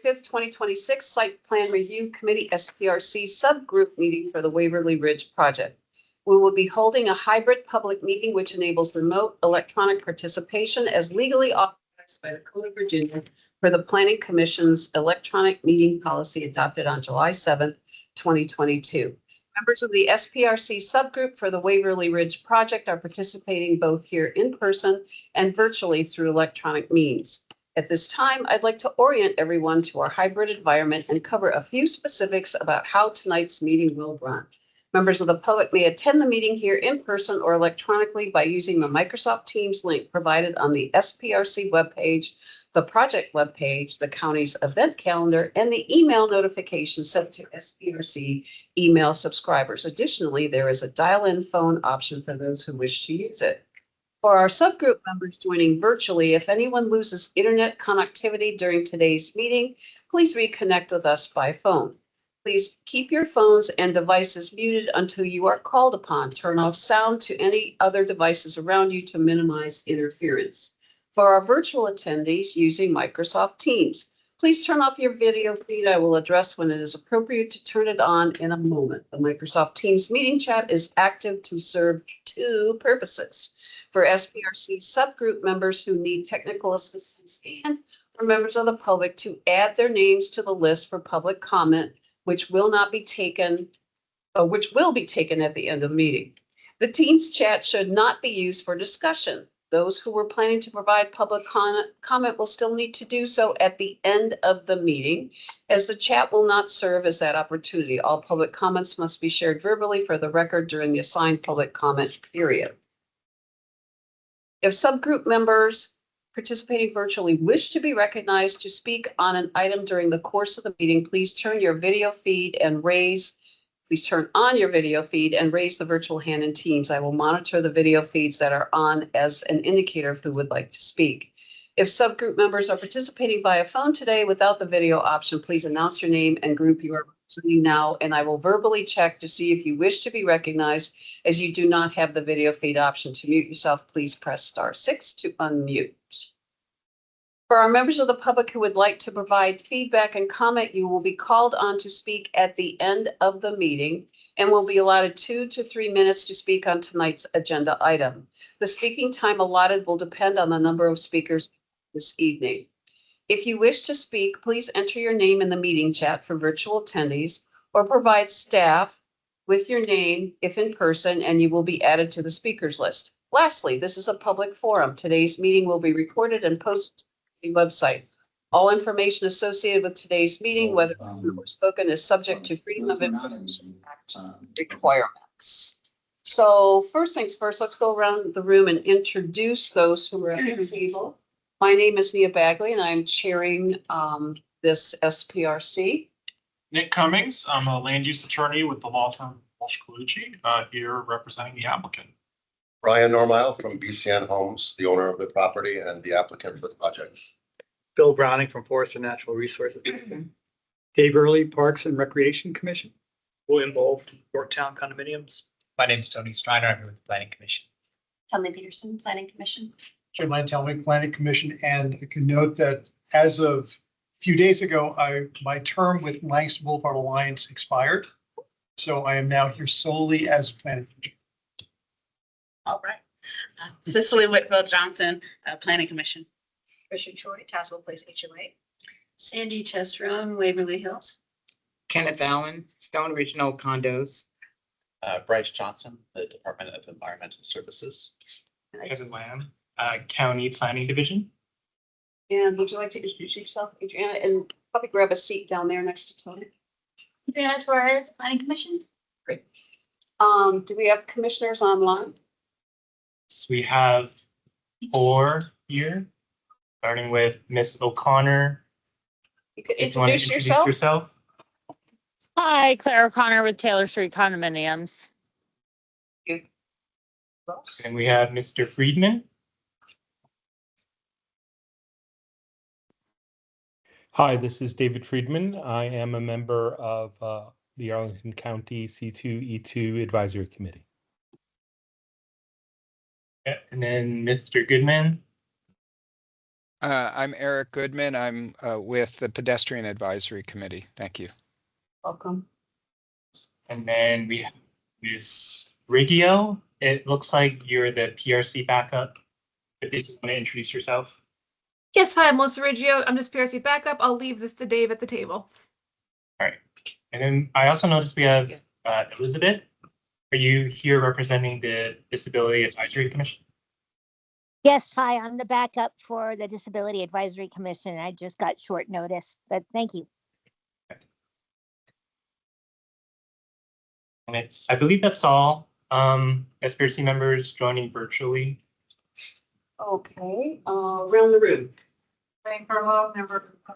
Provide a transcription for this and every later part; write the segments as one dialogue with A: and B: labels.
A: 5th, 2026 Site Plan Review Committee SPRC subgroup meeting for the Waverly Ridge project. We will be holding a hybrid public meeting which enables remote electronic participation as legally authorized by the Code of Virginia for the Planning Commission's electronic meeting policy adopted on July 7th, 2022. Members of the SPRC subgroup for the Waverly Ridge project are participating both here in person and virtually through electronic means. At this time, I'd like to orient everyone to our hybrid environment and cover a few specifics about how tonight's meeting will run. Members of the public may attend the meeting here in person or electronically by using the Microsoft Teams link provided on the SPRC webpage, the project webpage, the county's event calendar, and the email notification sent to SPRC email subscribers. Additionally, there is a dial-in phone option for those who wish to use it. For our subgroup members joining virtually, if anyone loses internet connectivity during today's meeting, please reconnect with us by phone. Please keep your phones and devices muted until you are called upon. Turn off sound to any other devices around you to minimize interference. For our virtual attendees using Microsoft Teams, please turn off your video feed. I will address when it is appropriate to turn it on in a moment. The Microsoft Teams meeting chat is active to serve two purposes: for SPRC subgroup members who need technical assistance and for members of the public to add their names to the list for public comment, which will be taken at the end of the meeting. The Teams chat should not be used for discussion. Those who were planning to provide public comment will still need to do so at the end of the meeting, as the chat will not serve as that opportunity. All public comments must be shared verbally for the record during the assigned public comment period. If subgroup members participating virtually wish to be recognized to speak on an item during the course of the meeting, please turn on your video feed and raise the virtual hand in Teams. I will monitor the video feeds that are on as an indicator of who would like to speak. If subgroup members are participating via phone today without the video option, please announce your name and group you are representing now, and I will verbally check to see if you wish to be recognized. As you do not have the video feed option to mute yourself, please press *6 to unmute. For our members of the public who would like to provide feedback and comment, you will be called on to speak at the end of the meeting and will be allotted 2 to 3 minutes to speak on tonight's agenda item. The speaking time allotted will depend on the number of speakers this evening. If you wish to speak, please enter your name in the meeting chat for virtual attendees or provide staff with your name if in person, and you will be added to the speakers list. Lastly, this is a public forum. Today's meeting will be recorded and posted website. All information associated with today's meeting, whether written or spoken, is subject to Freedom of Information Act requirements. So first things first, let's go around the room and introduce those who are at the table. My name is Nia Bagley and I'm chairing this SPRC.
B: Nick Cummings, I'm a land use attorney with the law firm Walsh Colucci, here representing the applicant.
C: Brian Normile from BCN Homes, the owner of the property and the applicant for the project.
D: Bill Browning from Forest and Natural Resources. Dave Early, Parks and Recreation Commission. William Bowl from Yorktown Condominiums.
E: My name is Tony Striner. I'm here with the Planning Commission.
F: Tommy Peterson, Planning Commission.
G: Jim Lantelli, Planning Commission, and I can note that as of a few days ago, my term with Langston Boulevard Alliance expired. So I am now here solely as Planning Commission.
F: All right. Cicely Whitfield Johnson, Planning Commission.
H: Richard Choi, Tazewell Place HOA. Sandy Chesterone, Waverly Hills.
I: Kenneth Allen, Stone Original Condos.
E: Bryce Johnson, the Department of Environmental Services.
B: Kevin Lamb, County Planning Division.
A: And would you like to introduce yourself, Adriana, and probably grab a seat down there next to Tony?
F: Adriana Torres, Planning Commission.
A: Great. Do we have commissioners online?
B: So we have 4 here, starting with Miss O'Connor.
A: You could
B: Do you want to
A: introduce
B: introduce
A: yourself.
J: Hi, Claire O'Connor with Taylor Street Condominiums.
B: And we have Mr. Friedman.
K: Hi, this is David Friedman. I am a member of the Arlington County C2E2 Advisory Committee.
B: Yeah, and then Mr. Goodman.
L: I'm Eric Goodman. I'm with the Pedestrian Advisory Committee. Thank you.
A: Welcome.
B: And then we have Ms. Riggio. It looks like you're the PRC backup. If you want to introduce yourself.
M: Yes, hi, I'm Melissa Riggio. I'm just PRC backup. I'll leave this to Dave at the table.
B: All right. And then I also noticed we have Elizabeth. Are you here representing the Disability Advisory Commission?
N: Yes, hi, I'm the backup for the Disability Advisory Commission. I just got short notice, but thank you.
B: And I believe that's all. SPRC members joining virtually.
A: Okay, around the room.
F: Frank Furlong, member of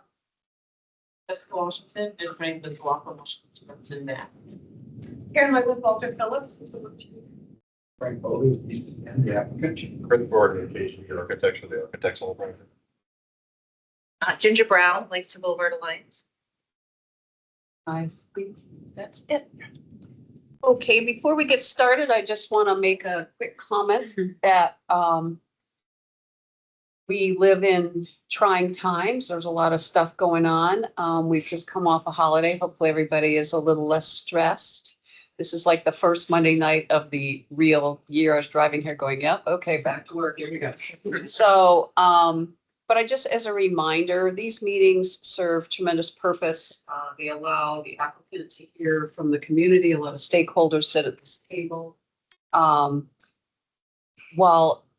F: Jessica Washington, and Franklin Walker Washington, that's in that. Karen Michael Walter Phillips.
C: Frank Bowley, and the applicant. Chris Board, the architectural project.
H: Ginger Brown, Lakes to Boulevard Alliance.
A: I think that's it. Okay, before we get started, I just want to make a quick comment that we live in trying times. There's a lot of stuff going on. We've just come off a holiday. Hopefully everybody is a little less stressed. This is like the first Monday night of the real year. I was driving here going, yep, okay, back to work. Here we go. So, but I just, as a reminder, these meetings serve tremendous purpose. They allow the applicant to hear from the community. A lot of stakeholders sit at this table. While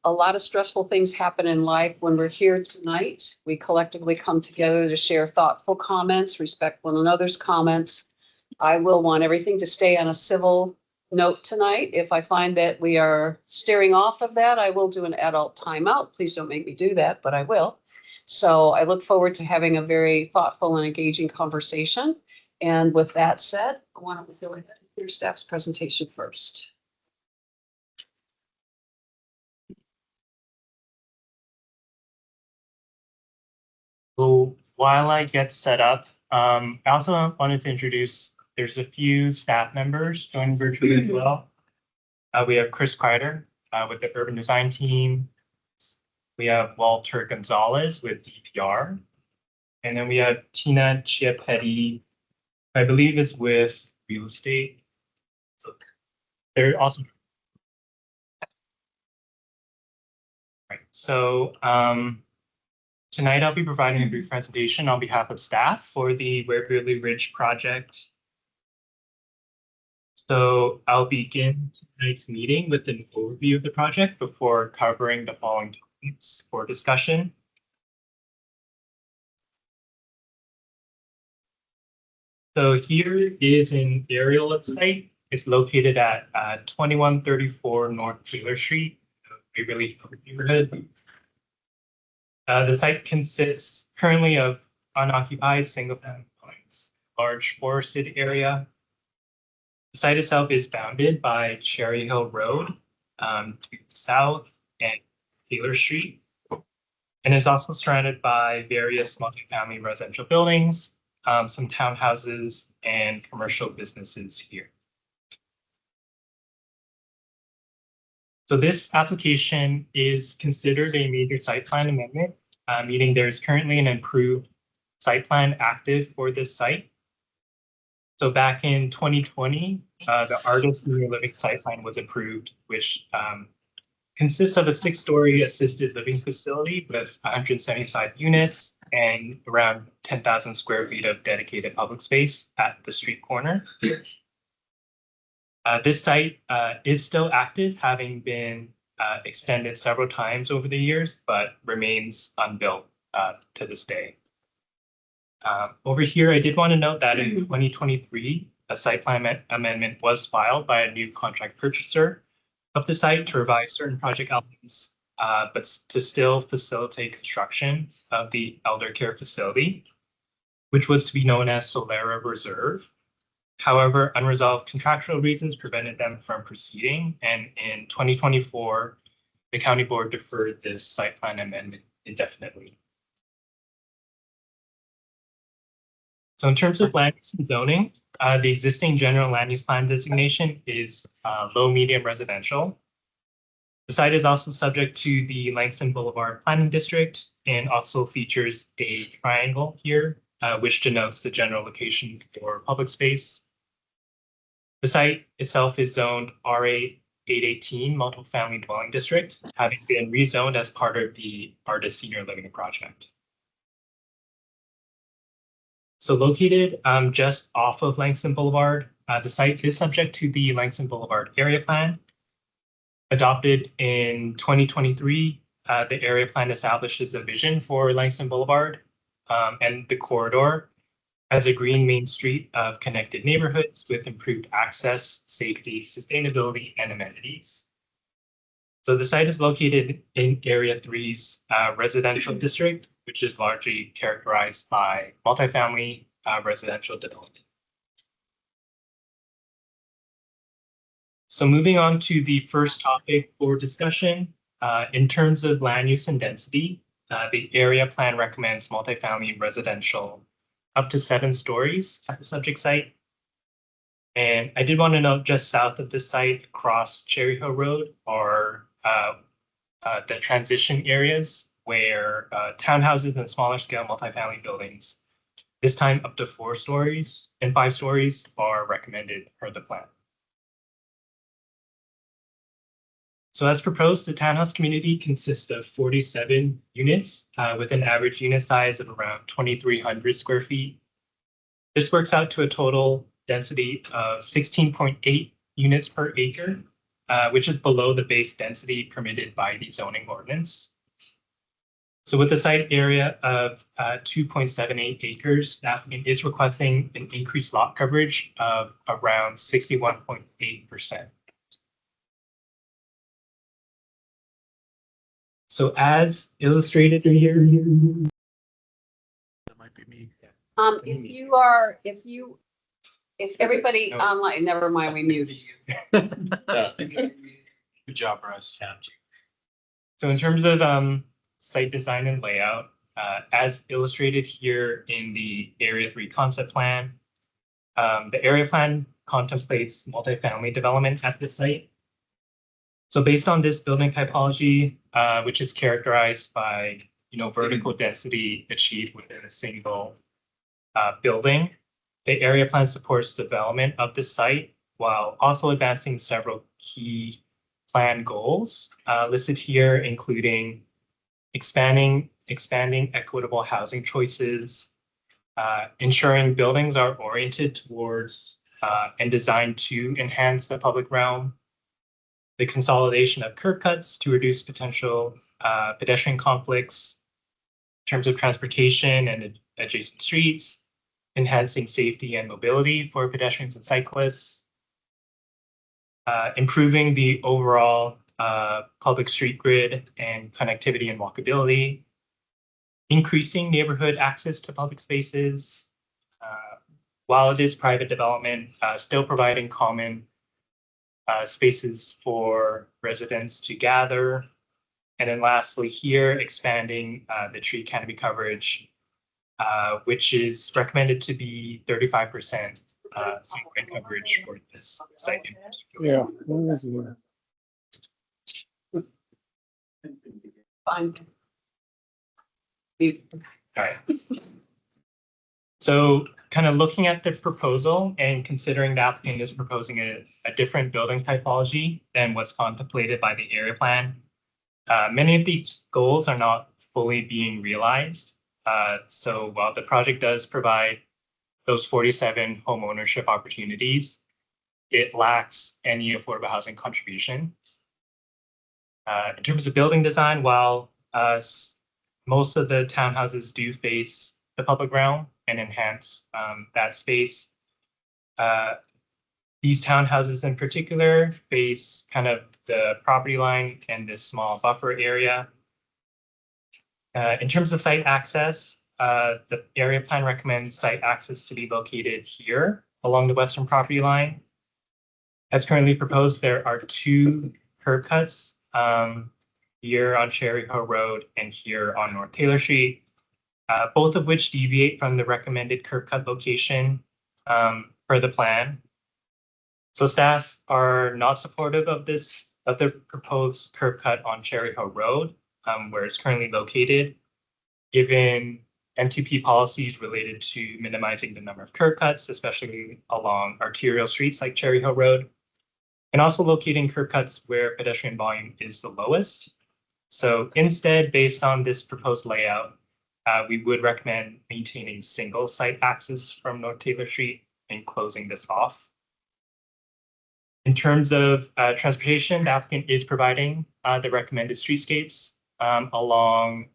A: a lot of stressful things happen in life, when we're here tonight, we collectively come together to share thoughtful comments, respect one another's comments. I will want everything to stay on a civil note tonight. If I find that we are steering off of that, I will do an adult timeout. Please don't make me do that, but I will. So I look forward to having a very thoughtful and engaging conversation. And with that said, why don't we go ahead and hear staff's presentation first.
B: So while I get set up, I also wanted to introduce, there's a few staff members joining virtually as well. We have Chris Kreider with the urban design team. We have Walter Gonzalez with DPR. And then we have Tina Chiappetti, I believe is with real estate. So they're also. Right. So tonight I'll be providing a brief presentation on behalf of staff for the Waverly Ridge project. So I'll begin tonight's meeting with an overview of the project before covering the following topics for discussion. So here is an aerial of the site. It's located at 2134 North Taylor Street, Waverly neighborhood. The site consists currently of unoccupied single-family homes, large forested area. The site itself is bounded by Cherry Hill Road to the south and Taylor Street, and is also surrounded by various multifamily residential buildings, some townhouses, and commercial businesses here. So this application is considered a major site plan amendment, meaning there is currently an improved site plan active for this site. So back in 2020, the Argus Senior Living Site Plan was approved, which consists of a 6-story assisted living facility with 175 units and around 10,000 square feet of dedicated public space at the street corner. This site is still active, having been extended several times over the years, but remains unbuilt to this day. Over here, I did want to note that in 2023, a site plan amendment was filed by a new contract purchaser of the site to revise certain project elements, but to still facilitate construction of the elder care facility, which was to be known as Solera Reserve. However, unresolved contractual reasons prevented them from proceeding, and in 2024, the county board deferred this site plan amendment indefinitely. So in terms of land use and zoning, the existing general land use plan designation is low medium residential. The site is also subject to the Langston Boulevard Planning District and also features a triangle here, which denotes the general location for public space. The site itself is zoned RA 818 multifamily dwelling district, having been rezoned as part of the Artist Senior Living project. So located just off of Langston Boulevard, the site is subject to the Langston Boulevard area plan. Adopted in 2023, the area plan establishes a vision for Langston Boulevard and the corridor as a green main street of connected neighborhoods with improved access, safety, sustainability, and amenities. So the site is located in Area 3's residential district, which is largely characterized by multifamily residential development. So moving on to the first topic for discussion, in terms of land use and density, the area plan recommends multifamily residential up to 7 stories at the subject site. And I did want to note just south of the site across Cherry Hill Road are the transition areas where townhouses and smaller scale multifamily buildings, this time up to 4 stories and 5 stories, are recommended per the plan. So as proposed, the townhouse community consists of 47 units with an average unit size of around 2,300 square feet. This works out to a total density of 16.8 units per acre, which is below the base density permitted by the zoning ordinance. So with the site area of 2.78 acres, the applicant is requesting an increased lot coverage of around 61.8%. So as illustrated here.
E: That might be me.
A: If everybody
B: No.
A: online, never mind, we muted you.
C: Good job, Bryce.
B: So in terms of site design and layout, as illustrated here in the Area 3 concept plan, the area plan contemplates multifamily development at this site. So based on this building typology, which is characterized by vertical density achieved within a single building, the area plan supports development of the site while also advancing several key plan goals listed here, including expanding equitable housing choices, ensuring buildings are oriented towards and designed to enhance the public realm, the consolidation of curb cuts to reduce potential pedestrian conflicts in terms of transportation and adjacent streets, enhancing safety and mobility for pedestrians and cyclists, improving the overall public street grid and connectivity and walkability, increasing neighborhood access to public spaces, while it is private development, still providing common spaces for residents to gather. And then lastly here, expanding the tree canopy coverage, which is recommended to be 35% site coverage for this site in particular.
A: Fine.
B: All right. So kind of looking at the proposal and considering the applicant is proposing a different building typology than what's contemplated by the area plan, many of these goals are not fully being realized. So while the project does provide those 47 home ownership opportunities, it lacks any affordable housing contribution. In terms of building design, while most of the townhouses do face the public realm and enhance that space, these townhouses in particular face kind of the property line and this small buffer area. In terms of site access, the area plan recommends site access to be located here along the western property line. As currently proposed, there are 2 curb cuts here on Cherry Hill Road and here on North Taylor Street, both of which deviate from the recommended curb cut location per the plan. So staff are not supportive of this of the proposed curb cut on Cherry Hill Road, where it's currently located, given MTP policies related to minimizing the number of curb cuts, especially along arterial streets like Cherry Hill Road, and also locating curb cuts where pedestrian volume is the lowest. So instead, based on this proposed layout, we would recommend maintaining single site access from North Taylor Street and closing this off. In terms of transportation, the applicant is providing the recommended streetscapes along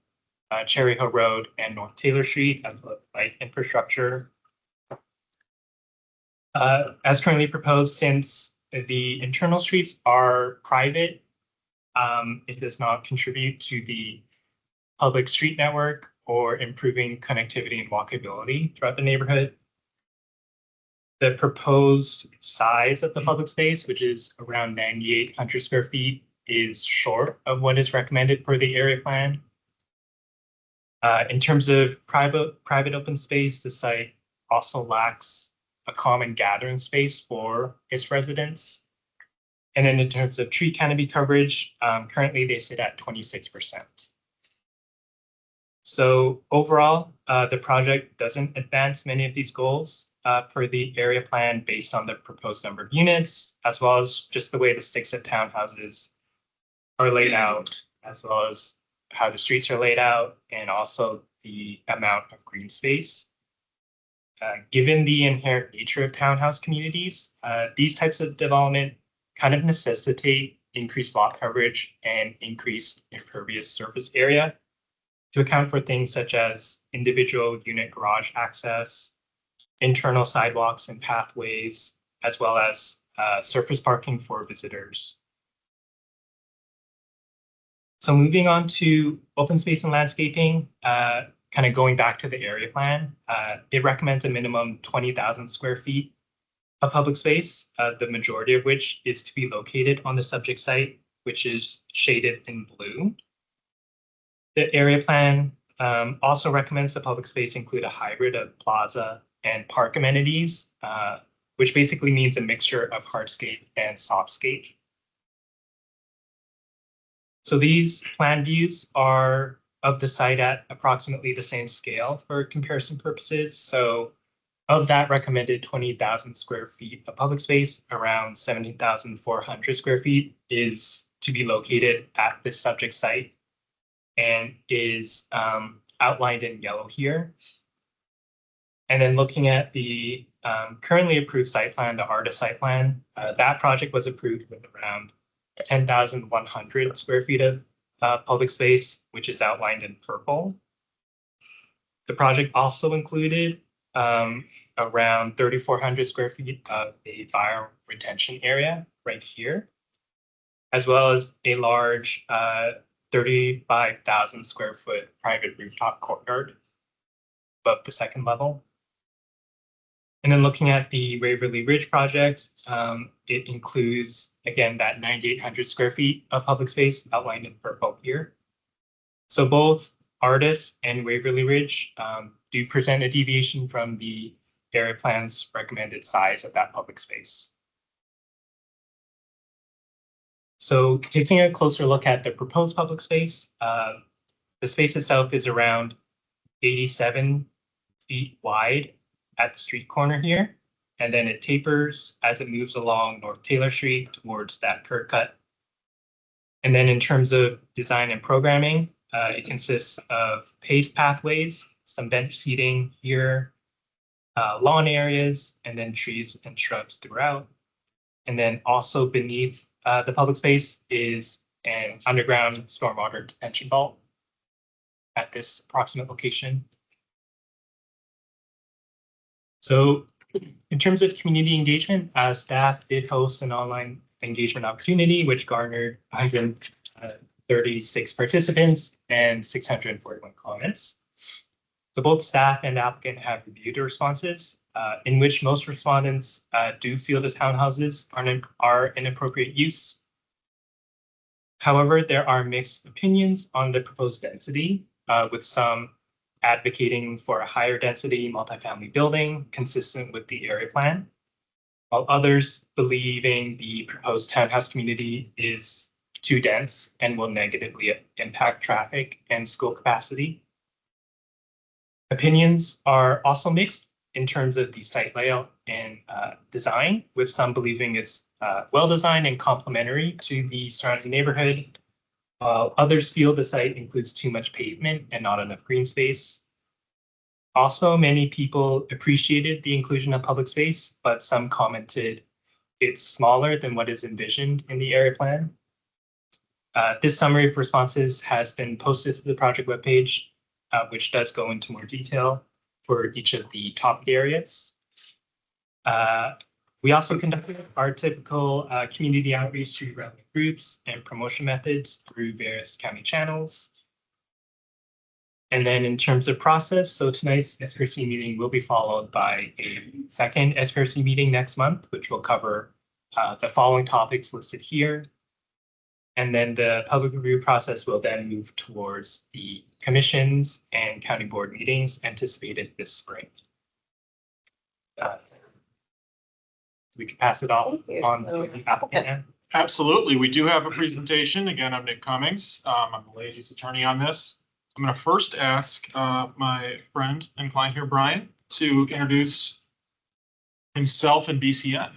B: Cherry Hill Road and North Taylor Street, as well as light infrastructure. As currently proposed, since the internal streets are private, it does not contribute to the public street network or improving connectivity and walkability throughout the neighborhood. The proposed size of the public space, which is around 9,800 square feet, is short of what is recommended for the area plan. In terms of private open space, the site also lacks a common gathering space for its residents. And then in terms of tree canopy coverage, currently they sit at 26%. So overall, the project doesn't advance many of these goals for the area plan based on the proposed number of units, as well as just the way the sticks of townhouses are laid out, as well as how the streets are laid out, and also the amount of green space. Given the inherent nature of townhouse communities, these types of development kind of necessitate increased lot coverage and increased impervious surface area to account for things such as individual unit garage access, internal sidewalks and pathways, as well as surface parking for visitors. So moving on to open space and landscaping, kind of going back to the area plan, it recommends a minimum 20,000 square feet of public space, the majority of which is to be located on the subject site, which is shaded in blue. The area plan also recommends the public space include a hybrid of plaza and park amenities, which basically means a mixture of hardscape and softscape. So these plan views are of the site at approximately the same scale for comparison purposes. So of that recommended 20,000 square feet of public space, around 17,400 square feet is to be located at this subject site and is outlined in yellow here. And then looking at the currently approved site plan, the ARTA site plan, that project was approved with around 10,100 square feet of public space, which is outlined in purple. The project also included around 3,400 square feet of a bioretention area right here, as well as a large 35,000 square foot private rooftop courtyard above the second level. And then looking at the Waverly Ridge project, it includes, again, that 9,800 square feet of public space outlined in purple here. So both Artis and Waverly Ridge do present a deviation from the area plan's recommended size of that public space. So taking a closer look at the proposed public space, the space itself is around 87 feet wide at the street corner here, and then it tapers as it moves along North Taylor Street towards that curb cut. And then in terms of design and programming, it consists of paved pathways, some bench seating here, lawn areas, and then trees and shrubs throughout. And then also beneath the public space is an underground stormwater detention vault at this approximate location. So in terms of community engagement, staff did host an online engagement opportunity, which garnered 136 participants and 641 comments. So both staff and applicant have reviewed the responses, in which most respondents do feel the townhouses are an appropriate use. However, there are mixed opinions on the proposed density, with some advocating for a higher density multifamily building consistent with the area plan. while others believing the proposed townhouse community is too dense and will negatively impact traffic and school capacity. Opinions are also mixed in terms of the site layout and design, with some believing it's well-designed and complementary to the surrounding neighborhood, while others feel the site includes too much pavement and not enough green space. Also, many people appreciated the inclusion of public space, but some commented it's smaller than what is envisioned in the area plan. This summary of responses has been posted to the project webpage, which does go into more detail for each of the topic areas. We also conducted our typical community outreach to relevant groups and promotion methods through various county channels. And then in terms of process, so tonight's SPRC meeting will be followed by a second SPRC meeting next month, which will cover the following topics listed here. And then the public review process will then move towards the commissions and county board meetings anticipated this spring. We can pass it off on to the applicant.
O: Absolutely. We do have a presentation. Again, I'm Nick Cummings. I'm the land use attorney on this. I'm going to first ask my friend and client here, Brian, to introduce himself and BCN.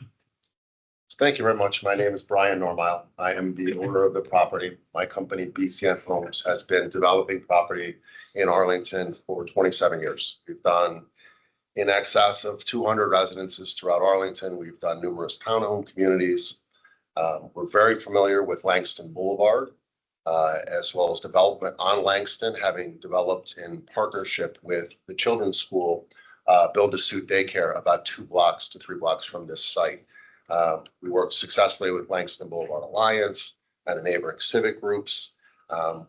P: Thank you very much. My name is Brian Normile. I am the owner of the property. My company, BCN Homes, has been developing property in Arlington for 27 years. We've done in excess of 200 residences throughout Arlington. We've done numerous townhome communities. We're very familiar with Langston Boulevard, as well as development on Langston, having developed in partnership with the children's school, build-to-suit daycare about 2 blocks to 3 blocks from this site. We worked successfully with Langston Boulevard Alliance and the neighboring civic groups.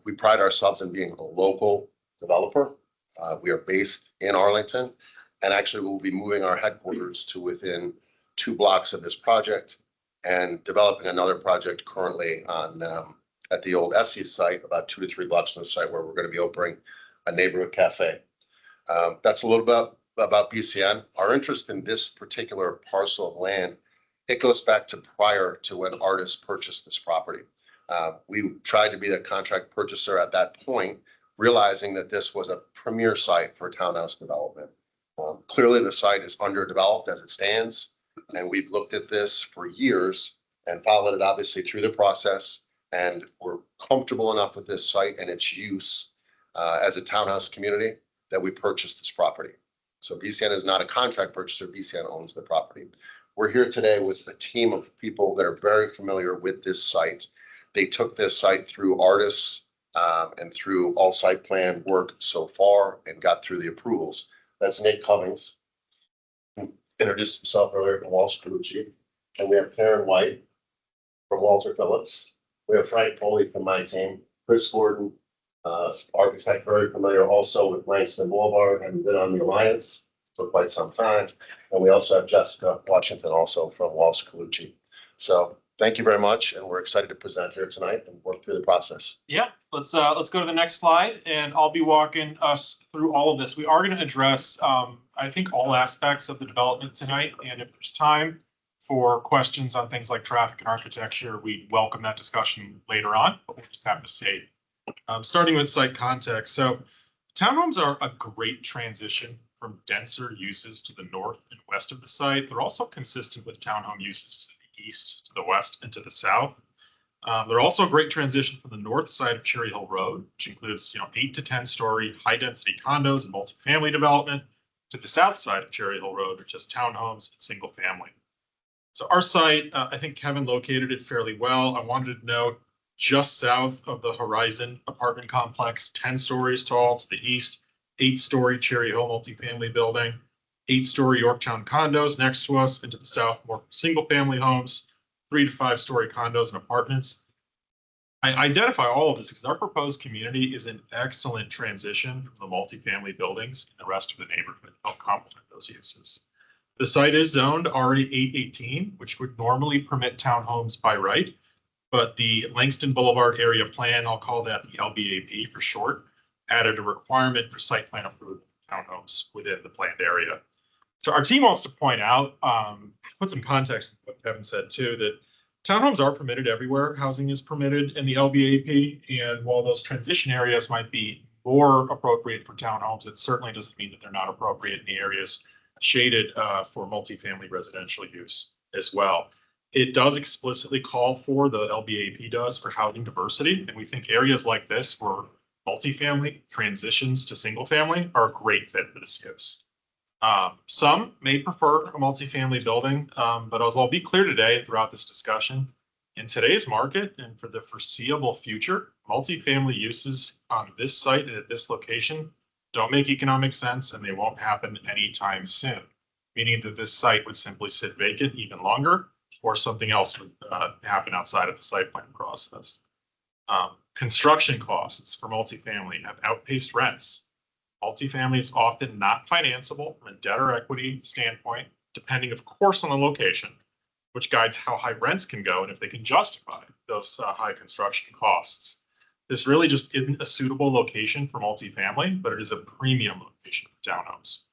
P: We pride ourselves in being a local developer. We are based in Arlington, and actually we'll be moving our headquarters to within 2 blocks of this project and developing another project currently on at the old SE site, about 2 to 3 blocks from the site, where we're going to be opening a neighborhood cafe. That's a little bit about BCN. Our interest in this particular parcel of land, it goes back to prior to when Artis purchased this property. We tried to be the contract purchaser at that point, realizing that this was a premier site for townhouse development. Clearly, the site is underdeveloped as it stands, and we've looked at this for years and followed it obviously through the process, and we're comfortable enough with this site and its use as a townhouse community that we purchased this property. So BCN is not a contract purchaser. BCN owns the property. We're here today with a team of people that are very familiar with this site. They took this site through Artis and through all site plan work so far and got through the approvals. That's Nate Cummings, who introduced himself earlier, from Walsh Calucci. And we have Karen White from Walter Phillips. We have Frank Foley from my team, Chris Gordon, architect, very familiar also with Langston Boulevard, and been on the Alliance for quite some time. And we also have Jessica Washington, also from Walsh Calucci. So thank you very much, and we're excited to present here tonight and work through the process.
O: Yeah, let's go to the next slide, and I'll be walking us through all of this. We are going to address, I think, all aspects of the development tonight, and if there's time for questions on things like traffic and architecture, we welcome that discussion later on, but we'll just have to say, starting with site context. So townhomes are a great transition from denser uses to the north and west of the site. They're also consistent with townhome uses to the east, to the west, and to the south. They're also a great transition from the north side of Cherry Hill Road, which includes 8 to 10 story high density condos and multifamily development, to the south side of Cherry Hill Road, which is townhomes and single family. So our site, I think Kevin located it fairly well. I wanted to note, just south of the Horizon apartment complex, 10 stories tall to the east, 8-story Cherry Hill multifamily building, 8-story Yorktown condos next to us, and to the south, more single family homes, 3 to 5-story condos and apartments. I identify all of this because our proposed community is an excellent transition from the multifamily buildings and the rest of the neighborhood to help complement those uses. The site is zoned RA 818, which would normally permit townhomes by right, but the Langston Boulevard area plan, I'll call that the LBAP for short, added a requirement for site plan approval of townhomes within the planned area. So our team wants to point out, put some context in what Kevin said too, that townhomes are permitted everywhere. Housing is permitted in the LBAP. And while those transition areas might be more appropriate for townhomes, it certainly doesn't mean that they're not appropriate in the areas shaded for multifamily residential use as well. It does explicitly call for, the LBAP does, for housing diversity. And we think areas like this where multifamily transitions to single family are a great fit for this use. Some may prefer a multifamily building, but as I'll be clear today and throughout this discussion, in today's market and for the foreseeable future, multifamily uses on this site and at this location don't make economic sense, and they won't happen anytime soon, meaning that this site would simply sit vacant even longer, or something else would happen outside of the site plan process. Construction costs for multifamily have outpaced rents. Multifamily is often not financeable from a debt or equity standpoint, depending, of course, on the location, which guides how high rents can go and if they can justify those high construction costs. This really just isn't a suitable location for multifamily, but it is a premium location for townhomes.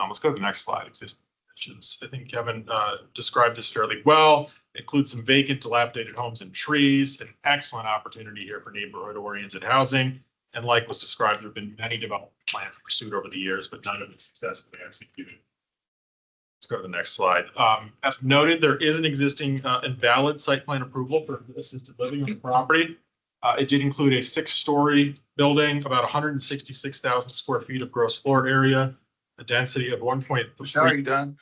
O: Let's go to the next slide. Existing conditions. I think Kevin described this fairly well. It includes some vacant, dilapidated homes and trees, an excellent opportunity here for neighborhood-oriented housing. And like was described, there have been many development plans pursued over the years, but none of them successfully executed. Let's go to the next slide. As noted, there is an existing and valid site plan approval for assisted living on the property. It did include a 6-story building, about 166,000 square feet of gross floor area, a density of 1.3.
E: How are you done?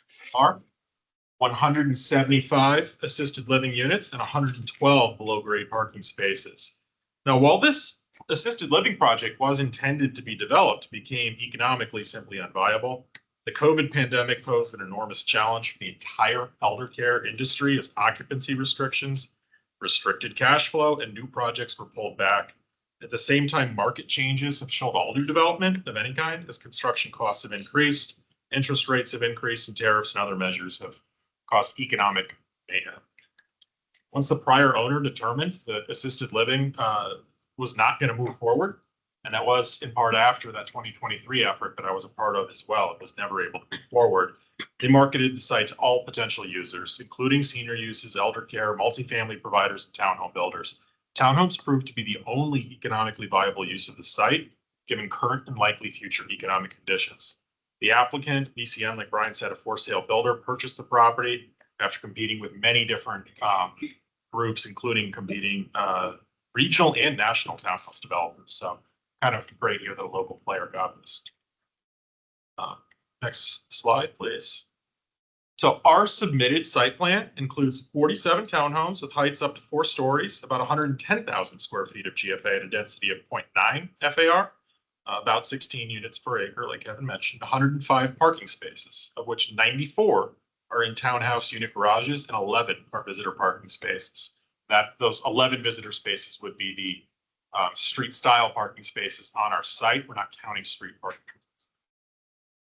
O: 175 assisted living units and 112 below-grade parking spaces. Now, while this assisted living project was intended to be developed, became economically simply unviable. The COVID pandemic posed an enormous challenge for the entire elder care industry as occupancy restrictions, restricted cash flow, and new projects were pulled back. At the same time, market changes have shelled all new development of any kind as construction costs have increased, interest rates have increased, and tariffs and other measures have caused economic mayhem. Once the prior owner determined that assisted living was not going to move forward, and that was in part after that 2023 effort that I was a part of as well. It was never able to move forward. They marketed the site to all potential users, including senior uses, elder care, multifamily providers, and townhome builders. Townhomes proved to be the only economically viable use of the site, given current and likely future economic conditions. The applicant, BCN, like Brian said, a for-sale builder, purchased the property after competing with many different groups, including competing regional and national townhouse developers. So kind of great here that a local player got this. Next slide, please. So our submitted site plan includes 47 townhomes with heights up to 4 stories, about 110,000 square feet of GFA at a density of 0.9 FAR, about 16 units per acre, like Kevin mentioned, 105 parking spaces, of which 94 are in townhouse unit garages and 11 are visitor parking spaces. Those 11 visitor spaces would be the street style parking spaces on our site. We're not counting street parking.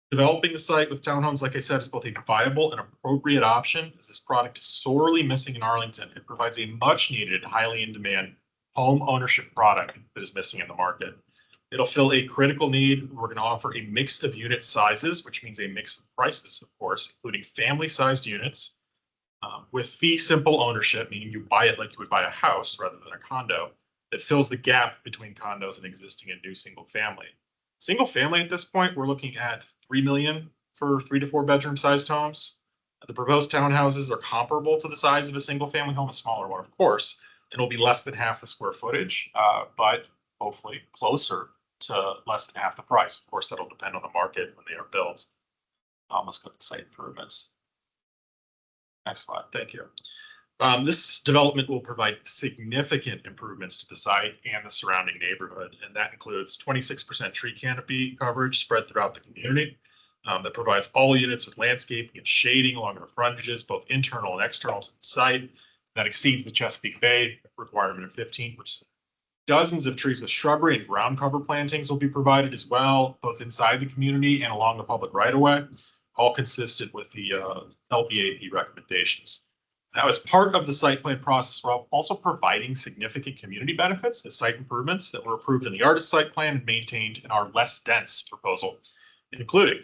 O: Developing the site with townhomes, like I said, is both a viable and appropriate option, as this product is sorely missing in Arlington. It provides a much needed, highly in demand home ownership product that is missing in the market. It'll fill a critical need. We're going to offer a mix of unit sizes, which means a mix of prices, of course, including family sized units, with fee simple ownership, meaning you buy it like you would buy a house rather than a condo, that fills the gap between condos and existing and new single family. Single family at this point, we're looking at $3 million for 3 to 4 bedroom sized homes. The proposed townhouses are comparable to the size of a single family home, a smaller one, of course. It'll be less than half the square footage, but hopefully closer to less than half the price. Of course, that'll depend on the market when they are built. Let's go to site improvements. Next slide. Thank you. This development will provide significant improvements to the site and the surrounding neighborhood, and that includes 26% tree canopy coverage spread throughout the community. That provides all units with landscaping and shading along the frontages, both internal and external to the site. That exceeds the Chesapeake Bay requirement of 15%. Dozens of trees with shrubbery and ground cover plantings will be provided as well, both inside the community and along the public right-of-way, all consistent with the LBAP recommendations. Now, as part of the site plan process, we're also providing significant community benefits as site improvements that were approved in the artist site plan and maintained in our less dense proposal, including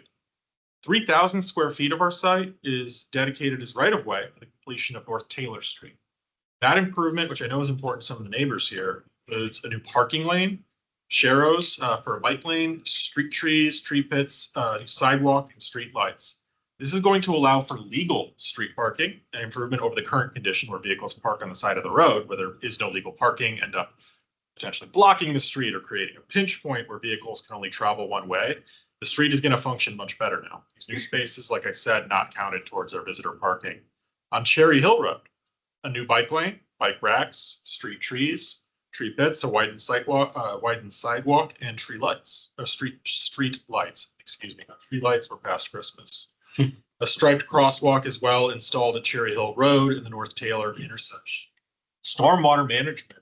O: 3,000 square feet of our site is dedicated as right-of-way for the completion of North Taylor Street. That improvement, which I know is important to some of the neighbors here, is a new parking lane, sharrows for a bike lane, street trees, tree pits, sidewalk, and street lights. This is going to allow for legal street parking, an improvement over the current condition where vehicles park on the side of the road where there is no legal parking, end up potentially blocking the street or creating a pinch point where vehicles can only travel one way. The street is going to function much better now. These new spaces, like I said, not counted towards our visitor parking. On Cherry Hill Road, a new bike lane, bike racks, street trees, tree pits, a widened sidewalk, and tree lights, or street lights, excuse me. Tree lights were past Christmas. A striped crosswalk is well installed at Cherry Hill Road in the North Taylor intersection. Stormwater management,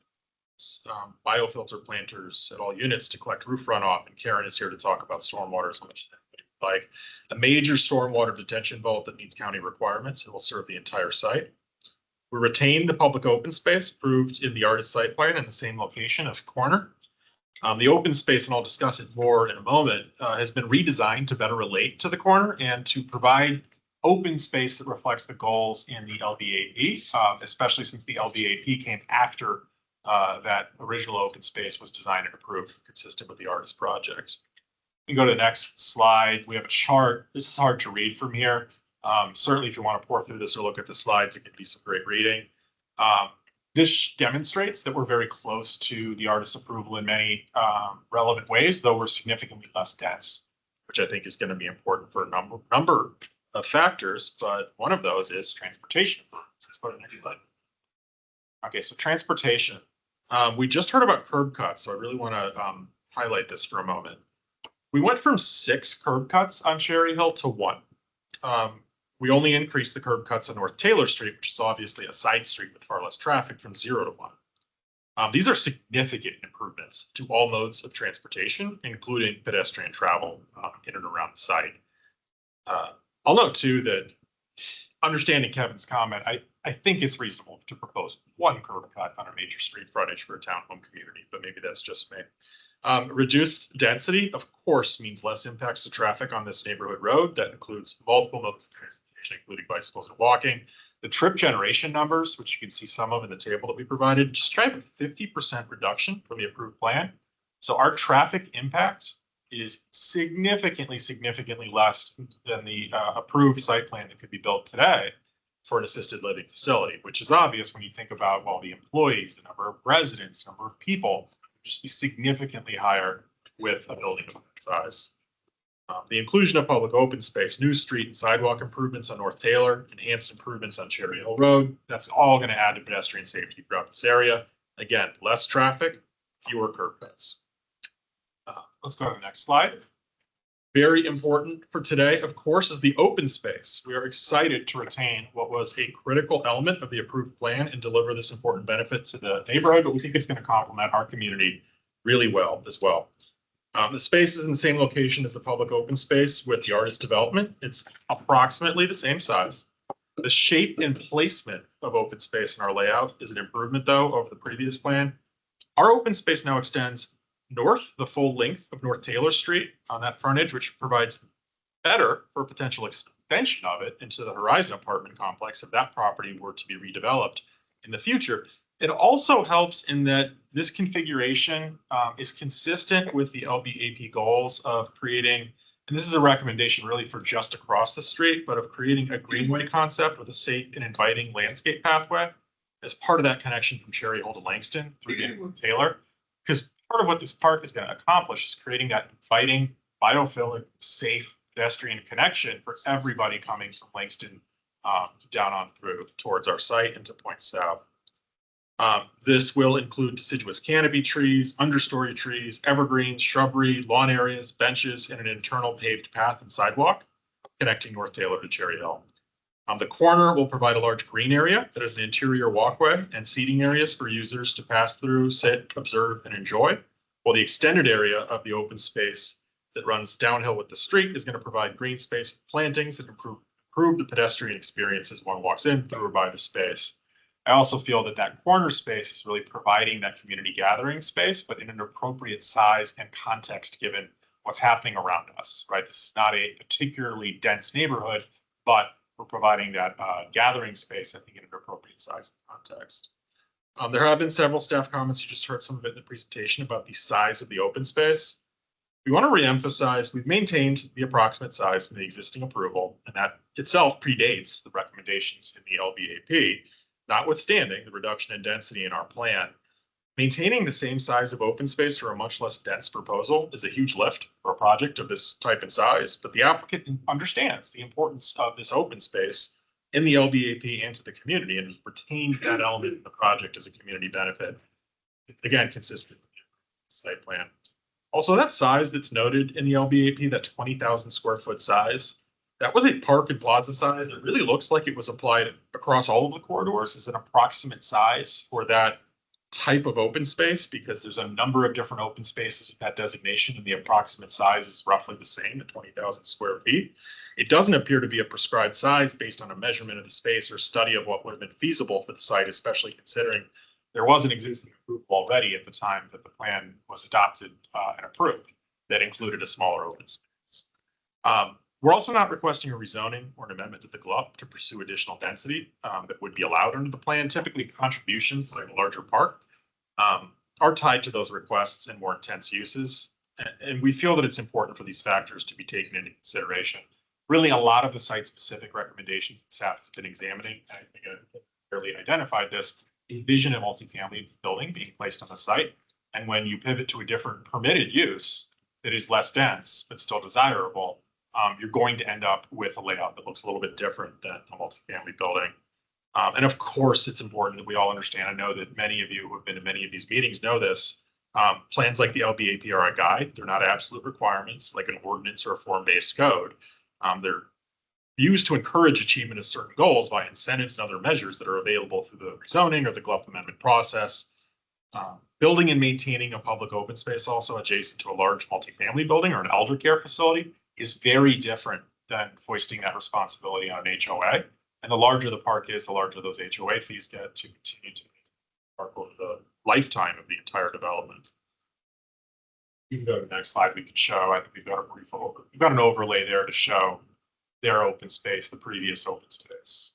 O: biofilter planters at all units to collect roof runoff, and Karen is here to talk about stormwater as much as like a major stormwater detention vault that meets county requirements and will serve the entire site. We retain the public open space approved in the artist site plan in the same location as the corner. The open space, and I'll discuss it more in a moment, has been redesigned to better relate to the corner and to provide open space that reflects the goals in the LBAP, especially since the LBAP came after that original open space was designed and approved consistent with the artist project. You can go to the next slide. We have a chart. This is hard to read from here. Certainly, if you want to pour through this or look at the slides, it can be some great reading. This demonstrates that we're very close to the artist's approval in many relevant ways, though we're significantly less dense, which I think is going to be important for a number of factors. But one of those is transportation. Let's go to the next slide. Okay, so transportation. We just heard about curb cuts, so I really want to highlight this for a moment. We went from 6 curb cuts on Cherry Hill to 1. We only increased the curb cuts on North Taylor Street, which is obviously a side street with far less traffic, from 0 to 1. These are significant improvements to all modes of transportation, including pedestrian travel in and around the site. I'll note too that, understanding Kevin's comment, I think it's reasonable to propose 1 curb cut on a major street frontage for a townhome community, but maybe that's just me. Reduced density, of course, means less impacts to traffic on this neighborhood road. That includes multiple modes of transportation, including bicycles and walking. The trip generation numbers, which you can see some of in the table that we provided, just drive a 50% reduction from the approved plan. So our traffic impact is significantly less than the approved site plan that could be built today for an assisted living facility, which is obvious when you think about, well, the employees, the number of residents, the number of people, just be significantly higher with a building of that size. The inclusion of public open space, new street and sidewalk improvements on North Taylor, enhanced improvements on Cherry Hill Road, that's all going to add to pedestrian safety throughout this area. Again, less traffic, fewer curb cuts. Let's go to the next slide. Very important for today, of course, is the open space. We are excited to retain what was a critical element of the approved plan and deliver this important benefit to the neighborhood, but we think it's going to complement our community really well as well. The space is in the same location as the public open space with the artist development. It's approximately the same size. The shape and placement of open space in our layout is an improvement, though, over the previous plan. Our open space now extends north the full length of North Taylor Street on that frontage, which provides better for potential extension of it into the Horizon apartment complex if that property were to be redeveloped in the future. It also helps in that this configuration is consistent with the LBAP goals of creating, and this is a recommendation really for just across the street, but of creating a greenway concept with a safe and inviting landscape pathway as part of that connection from Cherry Hill to Langston through to Taylor. Because part of what this park is going to accomplish is creating that inviting, biophilic, safe pedestrian connection for everybody coming from Langston down on through towards our site and to Point South. This will include deciduous canopy trees, understory trees, evergreens, shrubbery, lawn areas, benches, and an internal paved path and sidewalk connecting North Taylor to Cherry Hill. The corner will provide a large green area that is an interior walkway and seating areas for users to pass through, sit, observe, and enjoy, while the extended area of the open space that runs downhill with the street is going to provide green space plantings that improve the pedestrian experience as one walks in through or by the space. I also feel that that corner space is really providing that community gathering space, but in an appropriate size and context given what's happening around us, right? This is not a particularly dense neighborhood, but we're providing that gathering space, I think, in an appropriate size and context. There have been several staff comments. You just heard some of it in the presentation about the size of the open space. We want to reemphasize we've maintained the approximate size from the existing approval, and that itself predates the recommendations in the LBAP, notwithstanding the reduction in density in our plan. Maintaining the same size of open space for a much less dense proposal is a huge lift for a project of this type and size, but the applicant understands the importance of this open space in the LBAP and to the community, and has retained that element in the project as a community benefit. Again, consistent with the site plan. Also, that size that's noted in the LBAP, that 20,000 square foot size, that was a park and plaza size. It really looks like it was applied across all of the corridors as an approximate size for that type of open space, because there's a number of different open spaces with that designation, and the approximate size is roughly the same at 20,000 square feet. It doesn't appear to be a prescribed size based on a measurement of the space or study of what would have been feasible for the site, especially considering there was an existing approval already at the time that the plan was adopted and approved that included a smaller open space. We're also not requesting a rezoning or an amendment to the GLUP to pursue additional density that would be allowed under the plan. Typically, contributions like a larger park are tied to those requests and more intense uses. And we feel that it's important for these factors to be taken into consideration. Really, a lot of the site-specific recommendations that staff has been examining, and I think I clearly identified this, envision a multifamily building being placed on the site. And when you pivot to a different permitted use that is less dense, but still desirable, you're going to end up with a layout that looks a little bit different than a multifamily building. And of course, it's important that we all understand. I know that many of you who have been to many of these meetings know this. Plans like the LBAP are a guide. They're not absolute requirements like an ordinance or a form-based code. They're used to encourage achievement of certain goals by incentives and other measures that are available through the rezoning or the GLUP amendment process. Building and maintaining a public open space also adjacent to a large multifamily building or an elder care facility is very different than foisting that responsibility on an HOA. And the larger the park is, the larger those HOA fees get to continue to maintain the park over the lifetime of the entire development. You can go to the next slide. We can show, I think we've got a brief over. We've got an overlay there to show their open space, the previous open space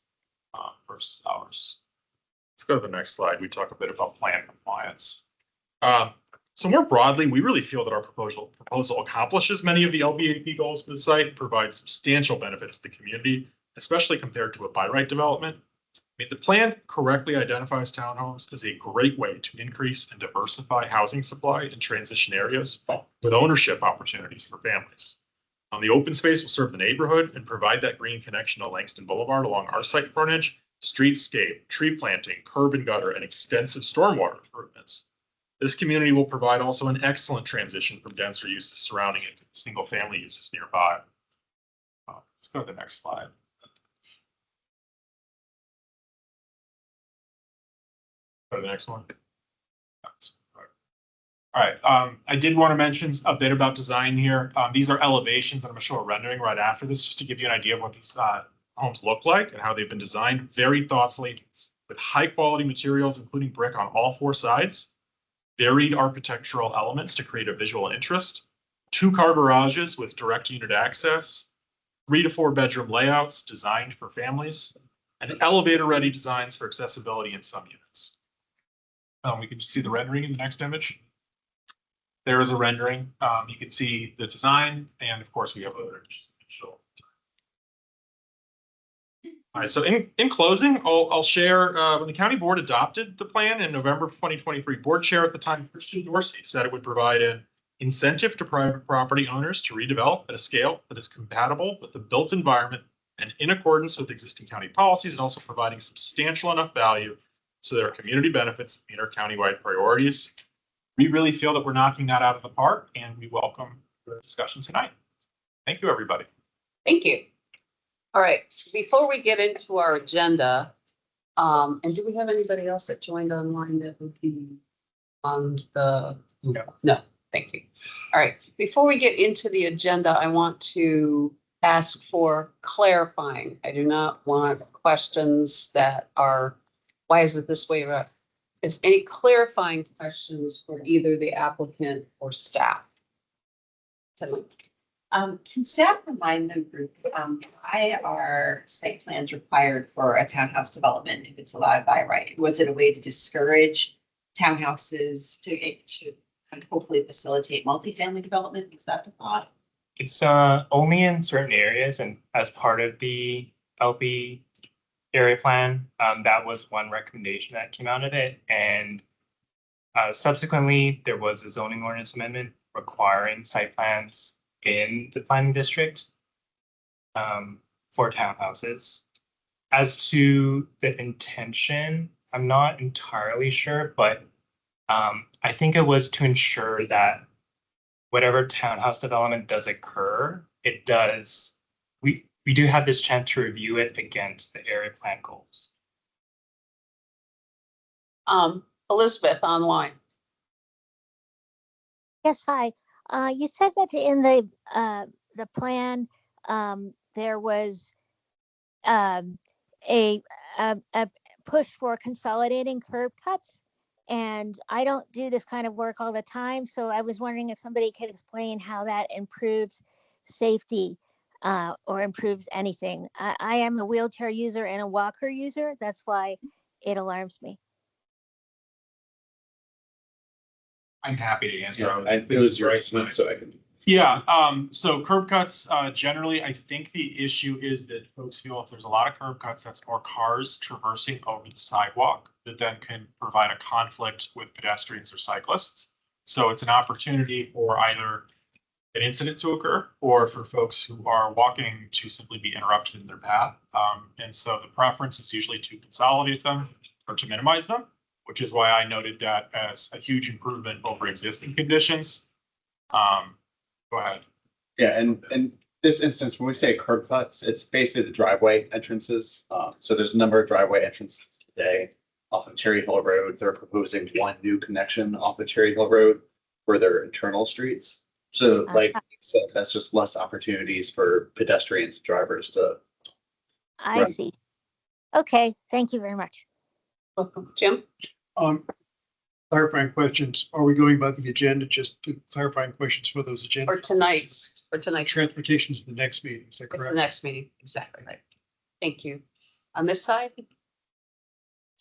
O: versus ours. Let's go to the next slide. We talk a bit about plan compliance. So more broadly, we really feel that our proposal accomplishes many of the LBAP goals for the site, provides substantial benefits to the community, especially compared to a by right development. I mean, the plan correctly identifies townhomes as a great way to increase and diversify housing supply in transition areas with ownership opportunities for families. The open space will serve the neighborhood and provide that green connection to Langston Boulevard along our site frontage, streetscape, tree planting, curb and gutter, and extensive stormwater improvements. This community will provide also an excellent transition from denser uses surrounding it to single family uses nearby. Let's go to the next slide. Go to the next one. All right, I did want to mention a bit about design here. These are elevations, and I'm going to show a rendering right after this just to give you an idea of what these homes look like and how they've been designed very thoughtfully with high quality materials, including brick on all four sides, varied architectural elements to create a visual interest, 2-car garages with direct unit access, 3 to 4 bedroom layouts designed for families, and elevator-ready designs for accessibility in some units. We can see the rendering in the next image. There is a rendering. You can see the design, and of course, we have other images. All right, so in closing, I'll share when the county board adopted the plan in November of 2023, board chair at the time, Christian Dorsey, said it would provide an incentive to private property owners to redevelop at a scale that is compatible with the built environment and in accordance with existing county policies, and also providing substantial enough value so there are community benefits that meet our countywide priorities. We really feel that we're knocking that out of the park, and we welcome the discussion tonight. Thank you, everybody.
A: Thank you. All right, before we get into our agenda, and do we have anybody else that joined online that would be on the? No, thank you. All right, before we get into the agenda, I want to ask for clarifying. I do not want questions that are, why is it this way? Is any clarifying questions for either the applicant or staff? tonight.
Q: Can staff remind the group, why are site plans required for a townhouse development if it's allowed by right? Was it a way to discourage townhouses to hopefully facilitate multifamily development? Is that the thought?
B: It's only in certain areas, and as part of the LP area plan, that was one recommendation that came out of it. And subsequently, there was a zoning ordinance amendment requiring site plans in the planning district for townhouses. As to the intention, I'm not entirely sure, but I think it was to ensure that whatever townhouse development does occur, it does, we do have this chance to review it against the area plan goals.
A: Elizabeth online.
N: Yes, hi. You said that in the plan, there was a push for consolidating curb cuts. And I don't do this kind of work all the time, so I was wondering if somebody could explain how that improves safety or improves anything. I am a wheelchair user and a walker user. That's why it alarms me.
O: I'm happy to answer.
C: It was your estimate, so I can.
O: Yeah, so curb cuts, generally, I think the issue is that folks feel if there's a lot of curb cuts, that's more cars traversing over the sidewalk that then can provide a conflict with pedestrians or cyclists. So it's an opportunity for either an incident to occur or for folks who are walking to simply be interrupted in their path. And so the preference is usually to consolidate them or to minimize them, which is why I noted that as a huge improvement over existing conditions. Go ahead.
E: Yeah, and in this instance, when we say curb cuts, it's basically the driveway entrances. So there's a number of driveway entrances today off of Cherry Hill Road. They're proposing one new connection off of Cherry Hill Road for their internal streets. So like you said, that's just less opportunities for pedestrians and drivers to.
N: I see. Okay, thank you very much.
A: Welcome. Jim?
G: Clarifying questions. Are we going by the agenda? Just the clarifying questions for those agendas?
A: Or tonight's,
G: Transportation is the next meeting. Is that
A: It's the
G: correct?
A: next meeting, exactly right. Thank you. On this side?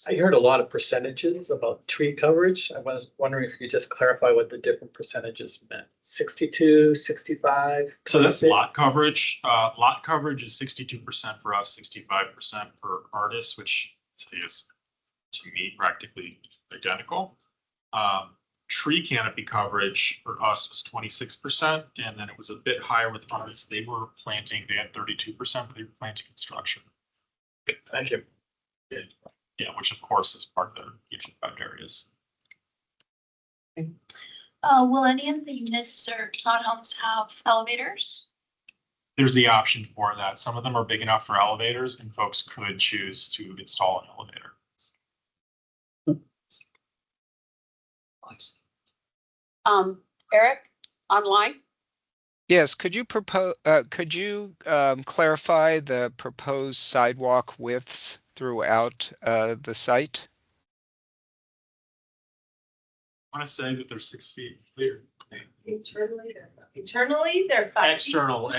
D: I heard a lot of percentages about tree coverage. I was wondering if you could just clarify what the different percentages meant. 62, 65.
O: So that's lot coverage. Lot coverage is 62% for us, 65% for artists, which is to me practically identical. Tree canopy coverage for us was 26%, and then it was a bit higher with artists. They were planting, they had 32%, but they were planting construction.
D: Thank you.
O: Yeah, which of course is part of each of the areas.
F: Will any of the units or townhomes have elevators?
O: There's the option for that. Some of them are big enough for elevators, and folks could choose to install an elevator.
A: Eric, online?
L: Yes, could you clarify the proposed sidewalk widths throughout the site?
O: I want to say that they're 6 feet clear.
F: Internally, they're 5
O: External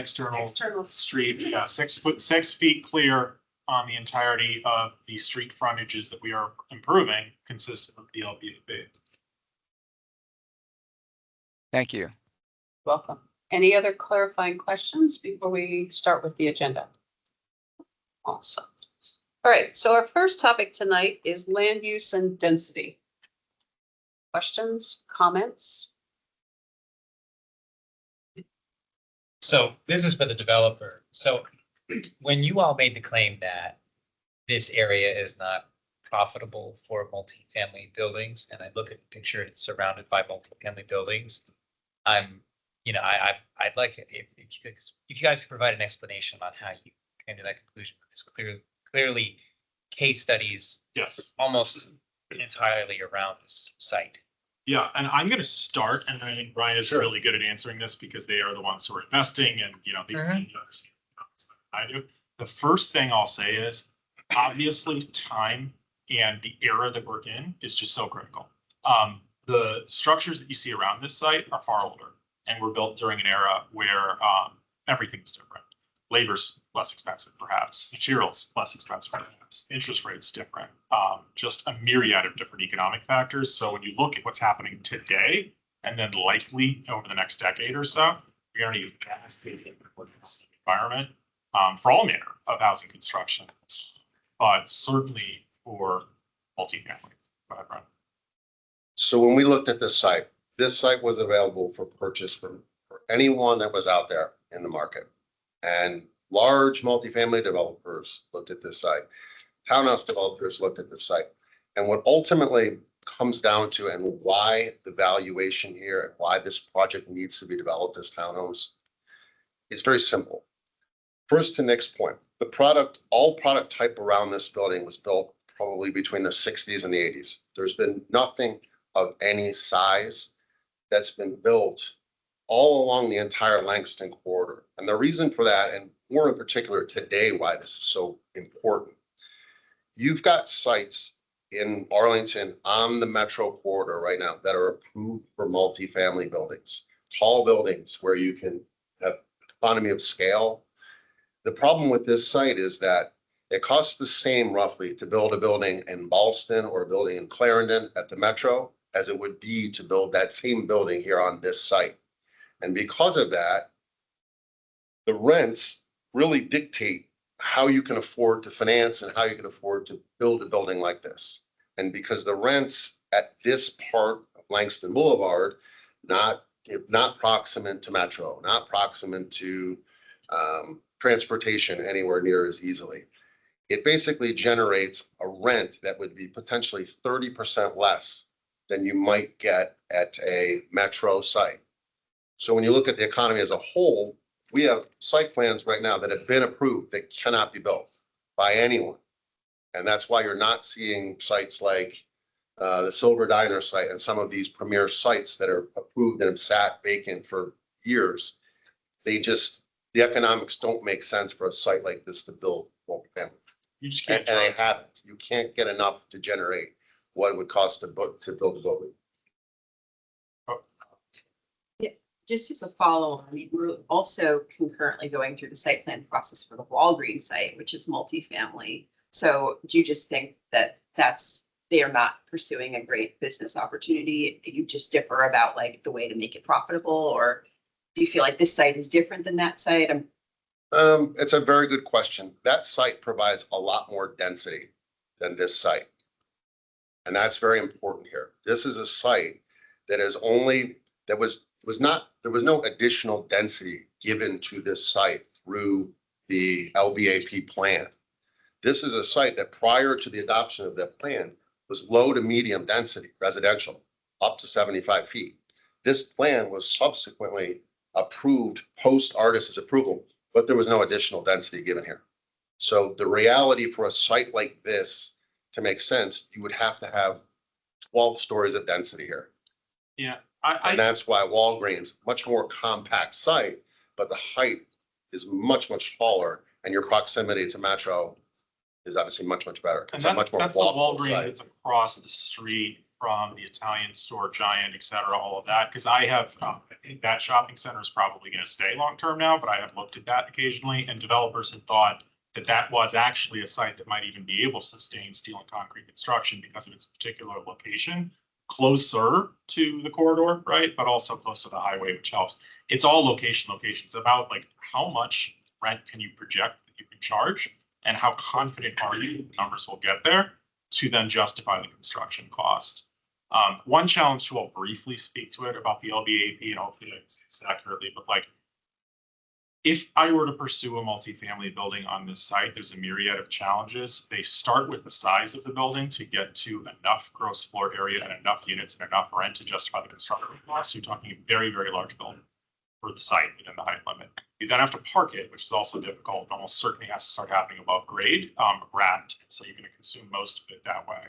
O: street, yeah, 6 feet clear on the entirety of the street frontages that we are improving, consistent with the LPAB.
L: Thank you.
A: Welcome. Any other clarifying questions before we start with the agenda? Awesome. All right, so our first topic tonight is land use and density. Questions, comments?
R: So this is for the developer. So when you all made the claim that this area is not profitable for multifamily buildings, and I look at the picture, it's surrounded by multifamily buildings, I'd like it if you guys could provide an explanation on how you came to that conclusion, because clearly case studies almost entirely around this site.
O: Yeah, and I'm going to start, and I think Brian is really good at answering this because they are the ones who are investing, and they understand I do. The first thing I'll say is obviously time and the era that we're in is just so critical. The structures that you see around this site are far older, and were built during an era where everything was different. Labor's less expensive, perhaps. Materials less expensive, perhaps. Interest rates different. Just a myriad of different economic factors. So when you look at what's happening today, and then likely over the next decade or so, we're going to need a vastly different environment for all manner of housing construction, but certainly for multifamily. Go ahead, Brian.
P: So when we looked at this site was available for purchase for anyone that was out there in the market. And large multifamily developers looked at this site. Townhouse developers looked at this site. And what ultimately comes down to and why the valuation here and why this project needs to be developed as townhomes is very simple. First, to Nick's point, all product type around this building was built probably between the 60s and the 80s. There's been nothing of any size that's been built all along the entire Langston corridor. And the reason for that, and more in particular today, why this is so important, you've got sites in Arlington on the metro corridor right now that are approved for multifamily buildings, tall buildings where you can have economy of scale. The problem with this site is that it costs the same roughly to build a building in Ballston or a building in Clarendon at the metro as it would be to build that same building here on this site. And because of that, the rents really dictate how you can afford to finance and how you can afford to build a building like this. And because the rents at this part of Langston Boulevard, not proximate to metro, not proximate to transportation anywhere near as easily, it basically generates a rent that would be potentially 30% less than you might get at a metro site. So when you look at the economy as a whole, we have site plans right now that have been approved that cannot be built by anyone. And that's why you're not seeing sites like the Silver Diner site and some of these premier sites that are approved and have sat vacant for years. The economics don't make sense for a site like this to build multifamily.
O: You just can't.
P: And they haven't. You can't get enough to generate what it would cost to build a building.
Q: Just as a follow-on, I mean, we're also concurrently going through the site plan process for the Walgreens site, which is multifamily. So do you just think that they are not pursuing a great business opportunity? You just differ about like the way to make it profitable, or do you feel like this site is different than that site?
P: It's a very good question. That site provides a lot more density than this site. And that's very important here. This is a site that there was no additional density given to this site through the LBAP plan. This is a site that prior to the adoption of that plan was low to medium density residential, up to 75 feet. This plan was subsequently approved post Artis's approval, but there was no additional density given here. So the reality for a site like this to make sense, you would have to have 12 stories of density here.
O: Yeah.
P: And that's why Walgreens, much more compact site, but the height is much, much taller, and your proximity to metro is obviously much, much better.
O: And
P: It's a much more
O: that's the
P: walkable
O: Walgreens
P: site.
O: that's across the street from the Italian store giant, et cetera, all of that. Because I think that shopping center is probably going to stay long term now, but I have looked at that occasionally, and developers had thought that was actually a site that might even be able to sustain steel and concrete construction because of its particular location, closer to the corridor, right? But also close to the highway, which helps. It's all location. It's about like how much rent can you project that you can charge, and how confident are you the numbers will get there to then justify the construction cost. One challenge, too, I'll briefly speak to it about the LBAP, and hopefully I say this accurately, but like, if I were to pursue a multifamily building on this site, there's a myriad of challenges. They start with the size of the building to get to enough gross floor area and enough units and enough rent to justify the construction cost. So you're talking a very, very large building for the site within the height limit. You then have to park it, which is also difficult. It almost certainly has to start happening above grade, wrapped. So you're going to consume most of it that way.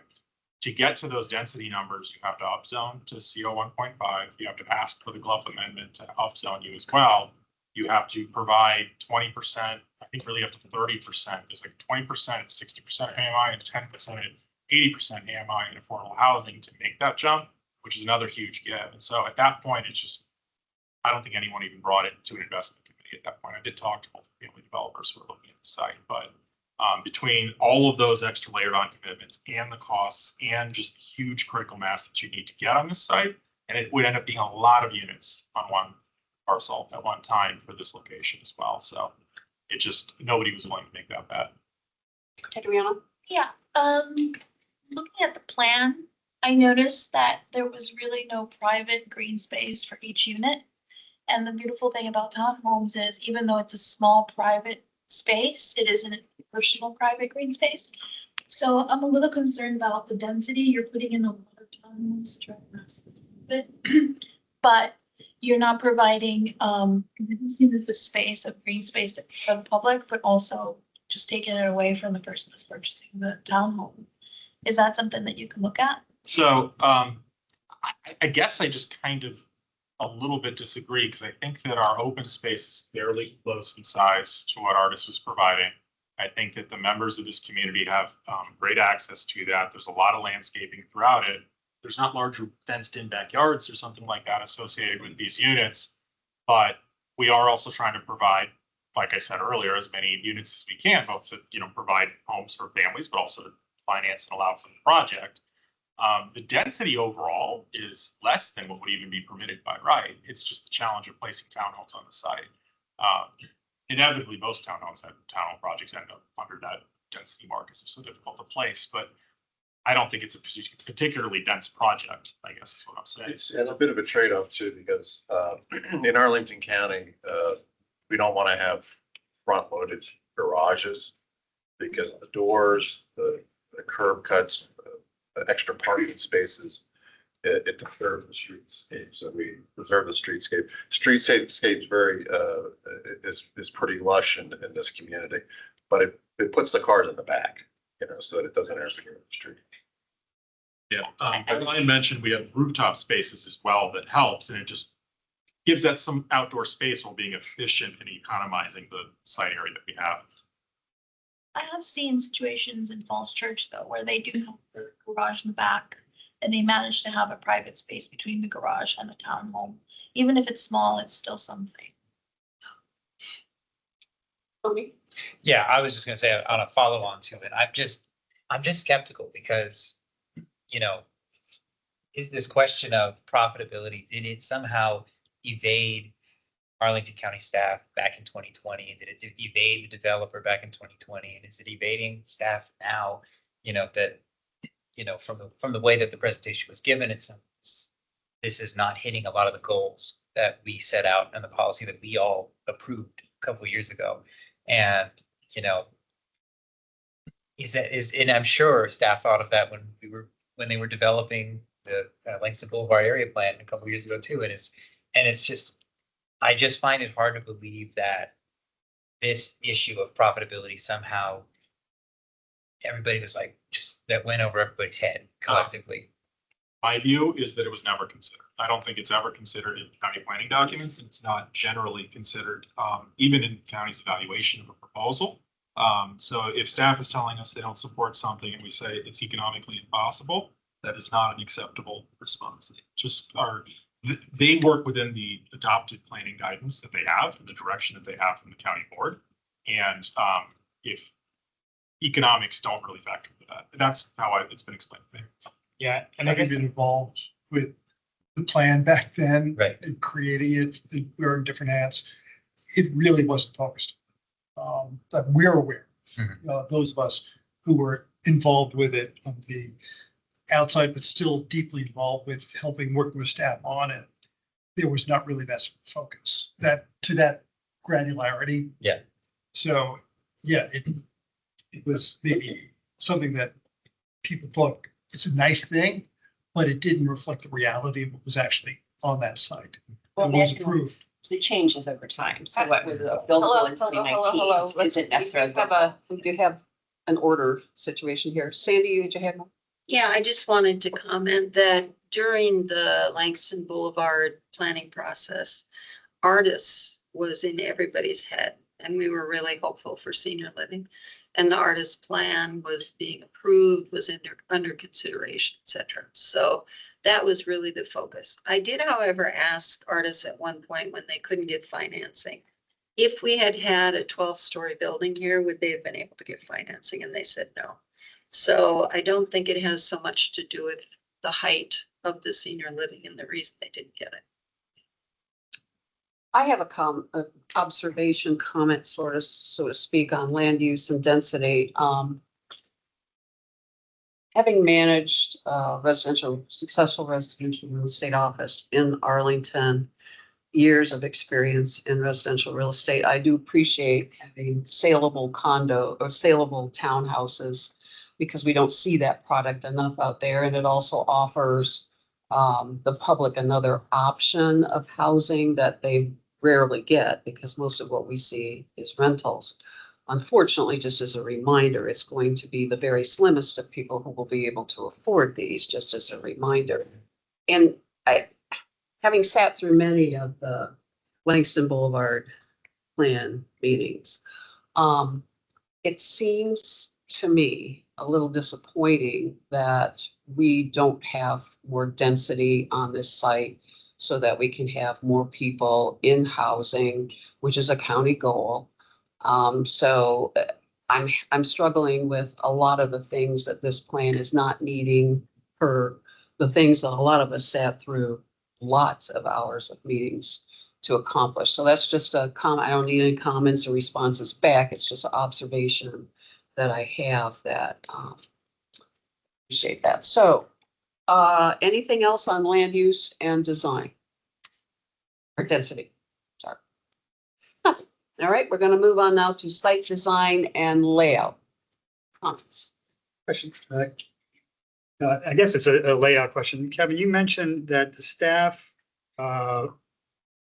O: To get to those density numbers, you have to upzone to CO 1.5. You have to ask for the Glove Amendment to upzone you as well. You have to provide 20%, I think really up to 30%. There's like 20% at 60% AMI and 10% at 80% AMI in affordable housing to make that jump, which is another huge give. And so at that point, it's just, I don't think anyone even brought it to an investment committee at that point. I did talk to multifamily developers who were looking at the site, but between all of those extra layered on commitments and the costs and just the huge critical mass that you need to get on this site, and it would end up being a lot of units on one parcel at one time for this location as well. So it just, nobody was willing to make that bet.
A: Adriana?
S: Yeah, looking at the plan, I noticed that there was really no private green space for each unit. And the beautiful thing about townhomes is even though it's a small private space, it isn't a personal private green space. So I'm a little concerned about the density you're putting in a lot of townhomes, but you're not providing the space of green space for the public, but also just taking it away from the person that's purchasing the townhome. Is that something that you can look at?
O: So I guess I just kind of a little bit disagree because I think that our open space is fairly close in size to what Artis was providing. I think that the members of this community have great access to that. There's a lot of landscaping throughout it. There's not larger fenced in backyards or something like that associated with these units, but we are also trying to provide, like I said earlier, as many units as we can, both to, provide homes for families, but also to finance and allow for the project. The density overall is less than what would even be permitted by right. It's just the challenge of placing townhomes on the site. Inevitably, most townhome projects end up under that density mark because they're so difficult to place, but I don't think it's a particularly dense project, I guess is what I'm saying.
C: It's a bit of a trade-off too, because in Arlington County, we don't want to have front-loaded garages because the doors, the curb cuts, the extra parking spaces, it disturbs the streetscape. So we preserve the streetscape. Streetscape is very is pretty lush in this community, but it puts the cars in the back, so that it doesn't interfere with the street.
O: Yeah, as I mentioned, we have rooftop spaces as well that helps, and it just gives that some outdoor space while being efficient and economizing the site area that we have.
S: I have seen situations in Falls Church though, where they do have the garage in the back and they manage to have a private space between the garage and the townhome. Even if it's small, it's still something.
A: Tony?
R: Yeah, I was just gonna say on a follow on to it, I'm just skeptical because, is this question of profitability, did it somehow evade Arlington County staff back in 2020? And did it evade the developer back in 2020? And is it evading staff now? From the way that the presentation was given, this is not hitting a lot of the goals that we set out and the policy that we all approved a couple of years ago. And, and I'm sure staff thought of that when they were developing the Langston Boulevard area plan a couple of years ago too. I just find it hard to believe that this issue of profitability somehow everybody was like, that went over everybody's head collectively.
O: My view is that it was never considered. I don't think it's ever considered in county planning documents, and it's not generally considered even in county's evaluation of a proposal. So if staff is telling us they don't support something and we say it's economically impossible, that is not an acceptable response. They work within the adopted planning guidance that they have and the direction that they have from the county board. And if economics don't really factor into that, that's how it's been explained to me.
G: Yeah. And I've been involved with the plan back then,
R: right,
G: and creating it, wearing different hats. It really wasn't focused. That we're aware, those of us who were involved with it on the outside, but still deeply involved with helping working with staff on it. There was not really that focus to that granularity.
R: Yeah.
G: So yeah, it was maybe something that people thought it's a nice thing, but it didn't reflect the reality of what was actually on that site. It was approved.
Q: It changes over time. So what was buildable in 2019 isn't necessarily.
A: We do have an order situation here. Sandy, did you have one?
H: Yeah, I just wanted to comment that during the Langston Boulevard planning process, Artis was in everybody's head. and we were really hopeful for senior living. And the artist plan was being approved, was under consideration, et cetera. So that was really the focus. I did, however, ask artists at one point when they couldn't get financing, if we had had a 12-story building here, would they have been able to get financing? And they said no. So I don't think it has so much to do with the height of the senior living and the reason they didn't get it.
A: I have a observation comment, sort of, so to speak, on land use and density. Having managed successful residential real estate office in Arlington, years of experience in residential real estate, I do appreciate having saleable condo or saleable townhouses, because we don't see that product enough out there, and it also offers the public another option of housing that they rarely get, because most of what we see is rentals. Unfortunately, just as a reminder, it's going to be the very slimmest of people who will be able to afford these, just as a reminder. And having sat through many of the Langston Boulevard plan meetings, it seems to me a little disappointing that we don't have more density on this site so that we can have more people in housing, which is a county goal. So I'm struggling with a lot of the things that this plan is not meeting, per the things that a lot of us sat through lots of hours of meetings to accomplish. So that's just a comment. I don't need any comments or responses back. It's just an observation that I have that appreciate that. So anything else on land use and design or density? Sorry. All right, we're going to move on now to site design and layout. Comments?
T: Question. I guess it's a layout question. Kevin, you mentioned that the staff or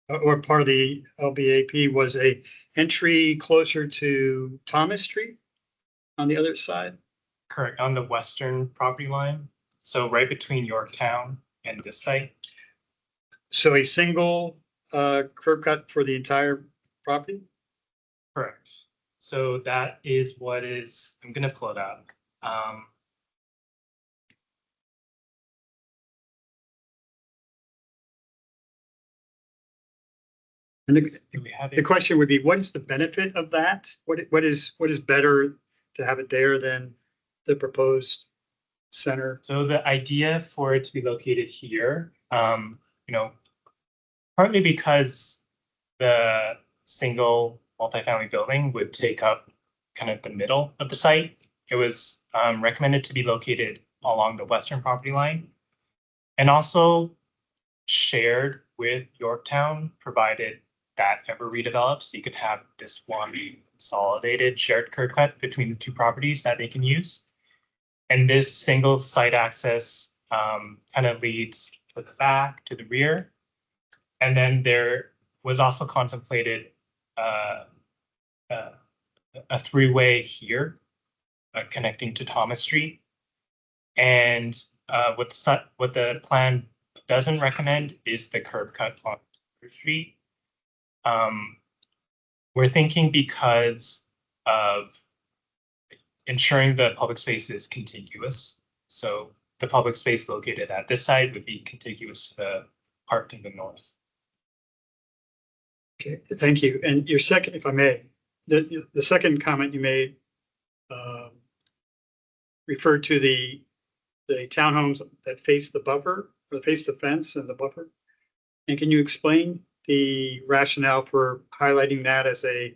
T: part of the LBAP was a entry closer to Thomas Street on the other side.
B: Correct, on the western property line. So right between Yorktown and this site.
T: So a single curb cut for the entire property?
B: Correct. So that is what is, I'm gonna pull it up.
T: And the question would be, what is the benefit of that? What is better to have it there than the proposed center?
B: So the idea for it to be located here, partly because the single multifamily building would take up kind of the middle of the site. It was recommended to be located along the western property line, and also shared with Yorktown, provided that ever redeveloped, so you could have this one consolidated shared curb cut between the two properties that they can use. And this single site access kind of leads to the back, to the rear. And then there was also contemplated a three-way here connecting to Thomas Street. And what the plan doesn't recommend is the curb cut on the street. We're thinking because of ensuring the public space is contiguous. So the public space located at this site would be contiguous to the part to the north.
T: Okay, thank you. And your second, if I may, the second comment you made referred to the townhomes that face the buffer, or face the fence and the buffer. And can you explain the rationale for highlighting that as a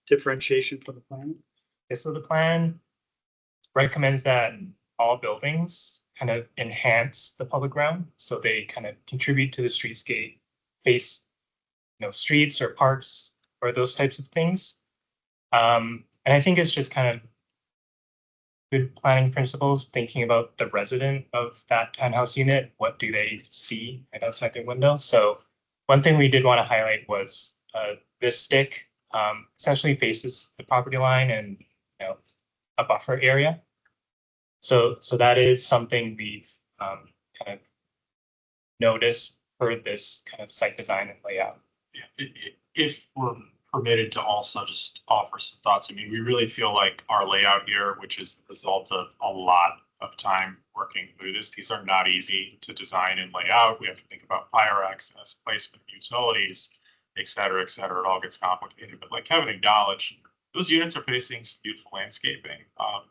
T: differentiation from the plan?
B: Okay, so the plan recommends that all buildings kind of enhance the public realm, so they kind of contribute to the streetscape, face streets or parks or those types of things. And I think it's just kind of good planning principles, thinking about the resident of that townhouse unit. What do they see right outside their window? So one thing we did want to highlight was this stick essentially faces the property line and a buffer area. So that is something we've kind of noticed for this kind of site design and layout.
O: Yeah, if we're permitted to also just offer some thoughts. I mean, we really feel like our layout here, which is the result of a lot of time working through this, these are not easy to design and lay out. We have to think about fire access, placement of utilities, et cetera, et cetera. It all gets complicated. But like Kevin acknowledged, those units are facing some beautiful landscaping.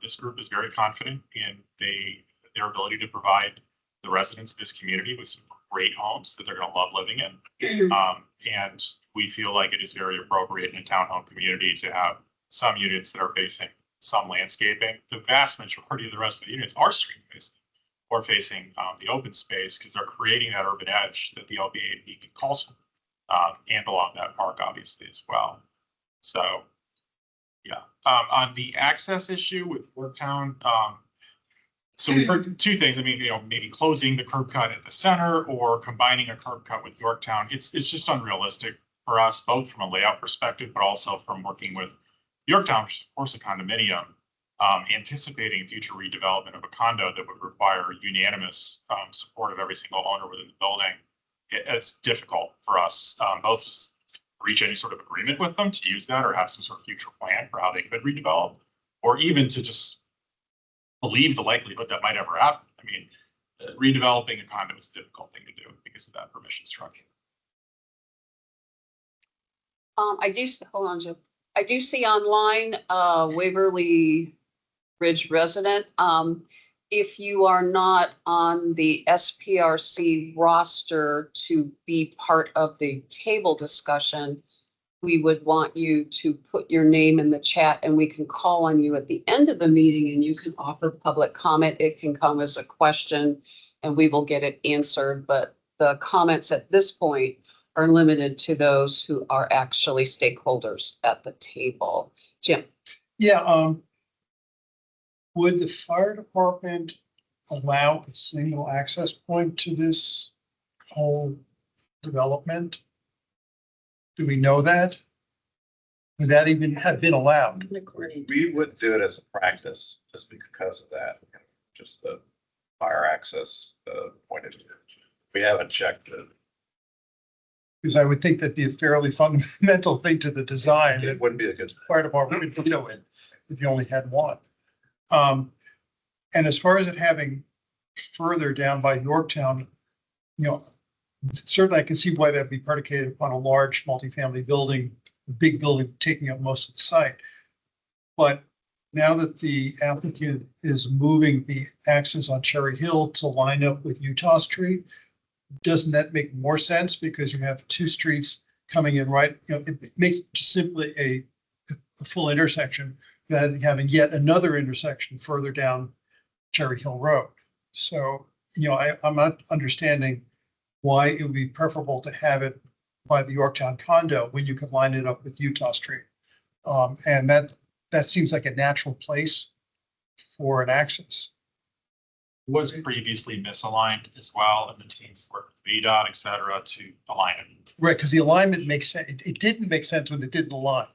O: This group is very confident in their ability to provide the residents of this community with some great homes that they're going to love living in. And we feel like it is very appropriate in a townhome community to have some units that are facing some landscaping. The vast majority of the rest of the units are street facing or facing the open space because they're creating that urban edge that the LBAP calls for, and along that park, obviously, as well. So, yeah. On the access issue with Yorktown, so we've heard two things. I mean, maybe closing the curb cut at the center or combining a curb cut with Yorktown. It's just unrealistic for us, both from a layout perspective, but also from working with Yorktown, which is of course a condominium, anticipating future redevelopment of a condo that would require unanimous support of every single owner within the building. It's difficult for us both to reach any sort of agreement with them to use that or have some sort of future plan for how they could redevelop, or even to just believe the likelihood that might ever happen. I mean, redeveloping a condo is a difficult thing to do because of that permission structure.
A: Hold on, Joe. I do see online, Waverly Ridge resident. If you are not on the SPRC roster to be part of the table discussion, we would want you to put your name in the chat and we can call on you at the end of the meeting and you can offer public comment. It can come as a question and we will get it answered. But the comments at this point are limited to those who are actually stakeholders at the table. Jim.
G: Yeah, would the fire department allow a single access point to this whole development? Do we know that? Would that even have been allowed?
C: We would do it as a practice just because of that, just the fire access point of view. We haven't checked it.
G: Because I would think that'd be a fairly fundamental thing to the design.
C: It wouldn't be a good
G: fire department would veto it if you only had one. And as far as it having further down by Yorktown, certainly I can see why that'd be predicated upon a large multifamily building, a big building taking up most of the site. But now that the applicant is moving the access on Cherry Hill to line up with Utah Street, doesn't that make more sense? Because you have two streets coming in right, it makes just simply a full intersection rather than having yet another intersection further down Cherry Hill Road. So, I'm not understanding why it would be preferable to have it by the Yorktown condo when you could line it up with Utah Street. And that seems like a natural place for an access.
O: Was previously misaligned as well, and the teams worked with VDOT, et cetera, to align it.
G: Right, because the alignment makes sense. It didn't make sense when it didn't align.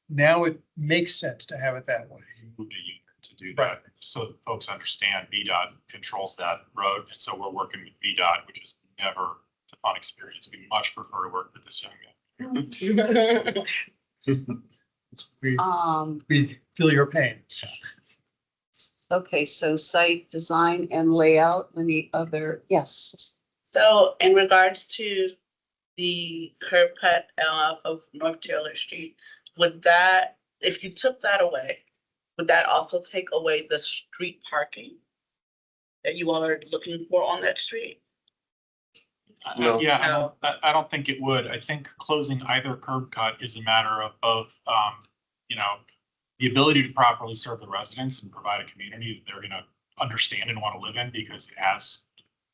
G: Now it makes sense to have it that way.
O: Moved a unit to do that, so folks understand VDOT controls that road, and so we're working with VDOT, which is never a fun experience. We much prefer to work with this young man.
G: We feel your pain.
A: Okay, so site design and layout, any other, yes.
F: So in regards to the curb cut off of North Taylor Street, would that, if you took that away, would that also take away the street parking that you all are looking for on that street?
C: No.
O: Yeah, I don't think it would. I think closing either curb cut is a matter of both, the ability to properly serve the residents and provide a community that they're going to understand and want to live in because it has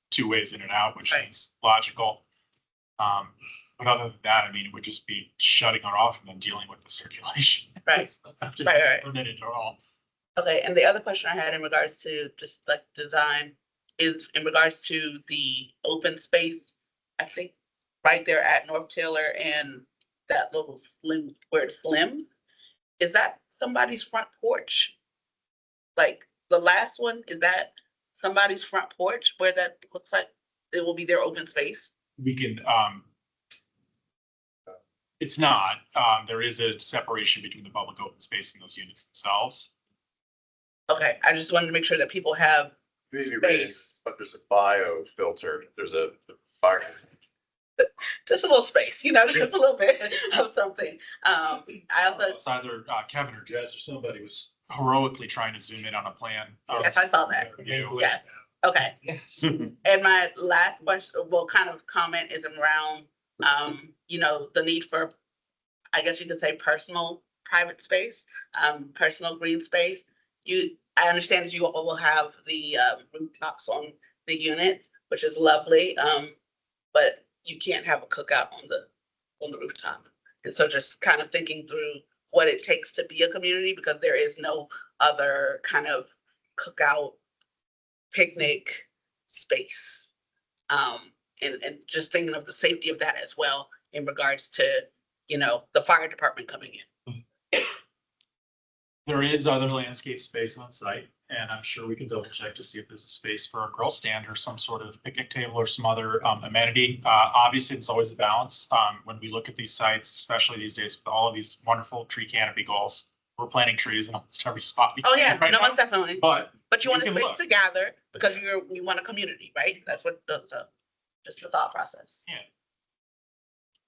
O: two ways in and out, which is logical. But other than that, I mean, it would just be shutting it off and then dealing with the circulation.
F: Right.
O: Right. At all.
F: Okay, and the other question I had in regards to just like design is in regards to the open space, I think right there at North Taylor and that little slim, where it's slim, is that somebody's front porch? Like the last one, is that somebody's front porch where that looks like it will be their open space?
O: We can, It's not. There is a separation between the public open space and those units themselves.
F: Okay, I just wanted to make sure that people have
C: Maybe
F: space.
C: but there's a bio filter, there's a fire.
F: Just a little space, just a little bit of something. I also,
O: It's either Kevin or Jess or somebody was heroically trying to zoom in on a plan.
F: yes, I saw that. Yeah, okay.
A: Yes.
F: And my last question, well, kind of comment is around, the need for, I guess you could say, personal private space, personal green space. I understand that you all will have the rooftops on the units, which is lovely, but you can't have a cookout on the rooftop. And so just kind of thinking through what it takes to be a community, because there is no other kind of cookout, picnic space. And just thinking of the safety of that as well in regards to, the fire department coming in.
O: There is other landscape space on site, and I'm sure we can double check to see if there's a space for a grill stand or some sort of picnic table or some other amenity. Obviously, it's always a balance. When we look at these sites, especially these days with all of these wonderful tree canopy goals, we're planting trees in almost every spot.
F: Oh, yeah,
O: right
F: no,
O: now.
F: most definitely.
O: But
F: you want a
O: we can
F: space
O: look.
F: to gather because we want a community, right? That's what, just the thought process.
O: Yeah.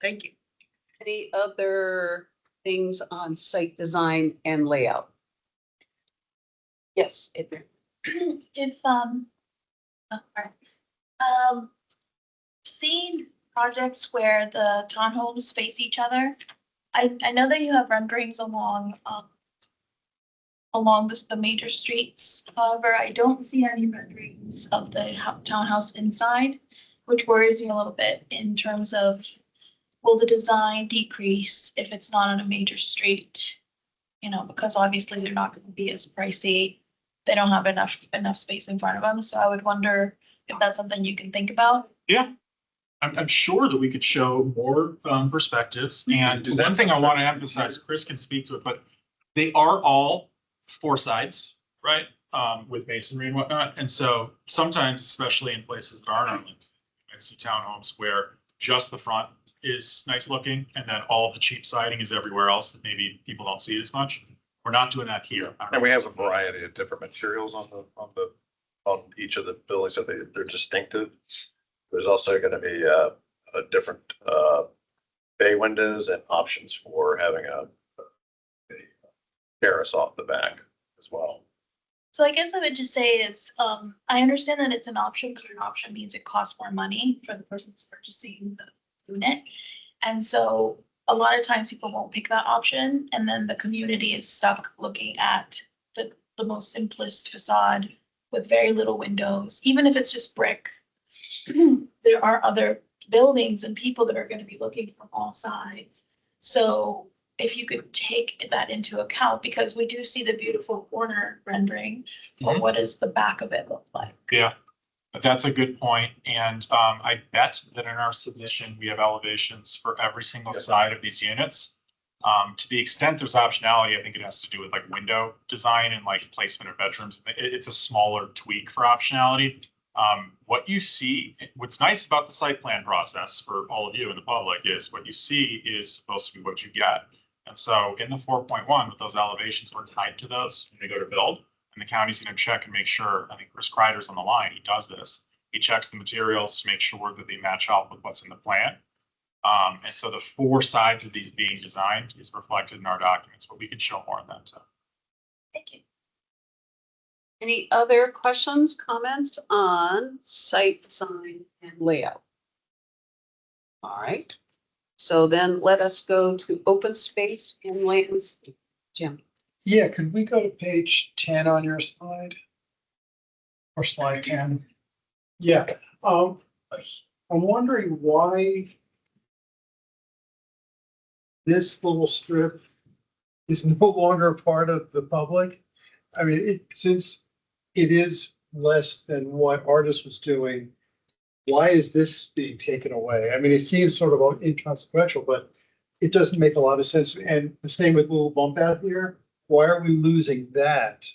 F: Thank you.
A: Any other things on site design and layout? Yes, Adrian.
S: If, seeing projects where the townhomes face each other, I know that you have renderings along the major streets. However, I don't see any renderings of the townhouse inside, which worries me a little bit in terms of, will the design decrease if it's not on a major street? Because obviously they're not going to be as pricey. They don't have enough space in front of them. So I would wonder if that's something you can think about.
O: Yeah. I'm sure that we could show more perspectives. And one thing I want to emphasize, Chris can speak to it, but they are all four sides, right? With masonry and whatnot. And so sometimes, especially in places that aren't Arlington, you might see townhomes where just the front is nice looking and then all the cheap siding is everywhere else that maybe people don't see as much. We're not doing that here.
C: And we have a variety of different materials on each of the buildings, so they're distinctive. There's also gonna be a different bay windows and options for having a terrace off the back as well.
S: So I guess I would just say is, I understand that it's an option, because an option means it costs more money for the person that's purchasing the unit. And so a lot of times people won't pick that option, and then the community is stuck looking at the most simplest facade with very little windows, even if it's just brick. There are other buildings and people that are going to be looking from all sides. So if you could take that into account, because we do see the beautiful corner rendering, but what does the back of it look like?
O: Yeah, but that's a good point. And I bet that in our submission, we have elevations for every single side of these units. To the extent there's optionality, I think it has to do with like window design and like placement of bedrooms. It's a smaller tweak for optionality. What you see, what's nice about the site plan process for all of you in the public is what you see is supposed to be what you get. And so in the 4.1 with those elevations, we're tied to those when they go to build, and the county's going to check and make sure. I think Chris Kreider's on the line. He does this. He checks the materials to make sure that they match up with what's in the plan. And so the four sides of these being designed is reflected in our documents, but we can show more on that too.
S: Thank you.
A: Any other questions, comments on site design and layout? All right. So then let us go to open space and landscape. Jim.
G: Yeah, could we go to page 10 on your slide? Or slide 10? Yeah, I'm wondering why this little strip is no longer a part of the public. I mean, since it is less than what Artis was doing, why is this being taken away? I mean, it seems sort of inconsequential, but it doesn't make a lot of sense. And the same with little bump out here. Why are we losing that?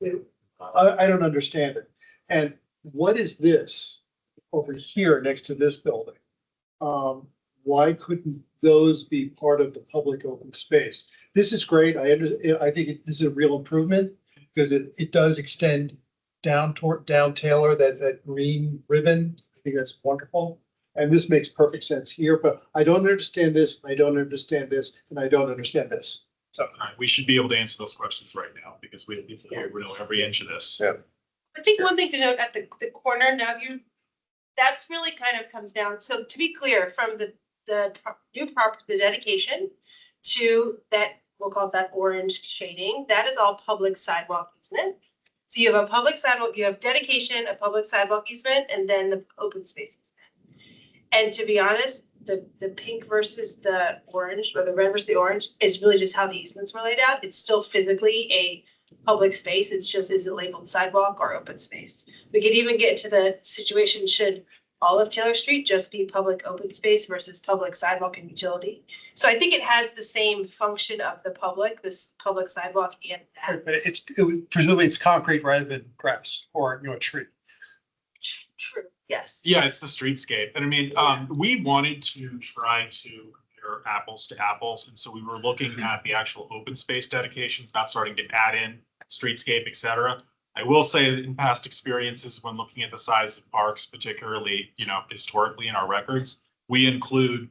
G: I don't understand it. And what is this over here next to this building? Why couldn't those be part of the public open space. This is great. I think this is a real improvement because it does extend down Taylor, that green ribbon. I think that's wonderful. And this makes perfect sense here, but I don't understand this, I don't understand this, and I don't understand this. So
O: All right, we should be able to answer those questions right now because we know every inch of this.
C: Yeah.
U: I think one thing to note at the corner now, that's really kind of comes down. So to be clear, from the new property, the dedication to that, we'll call it that orange shading, that is all public sidewalk easement. So you have a public sidewalk, you have dedication, a public sidewalk easement, and then the open space easement. And to be honest, the pink versus the orange, or the red versus the orange, is really just how the easements were laid out. It's still physically a public space. It's just, is it labeled sidewalk or open space? We could even get into the situation, should all of Taylor Street just be public open space versus public sidewalk and utility? So I think it has the same function of the public, this public sidewalk and that.
G: but presumably it's concrete rather than grass or, a tree.
U: True, yes.
O: Yeah, it's the streetscape. And I mean, we wanted to try to compare apples to apples. And so we were looking at the actual open space dedications, not starting to add in streetscape, et cetera. I will say that in past experiences, when looking at the size of parks, particularly, historically in our records, we include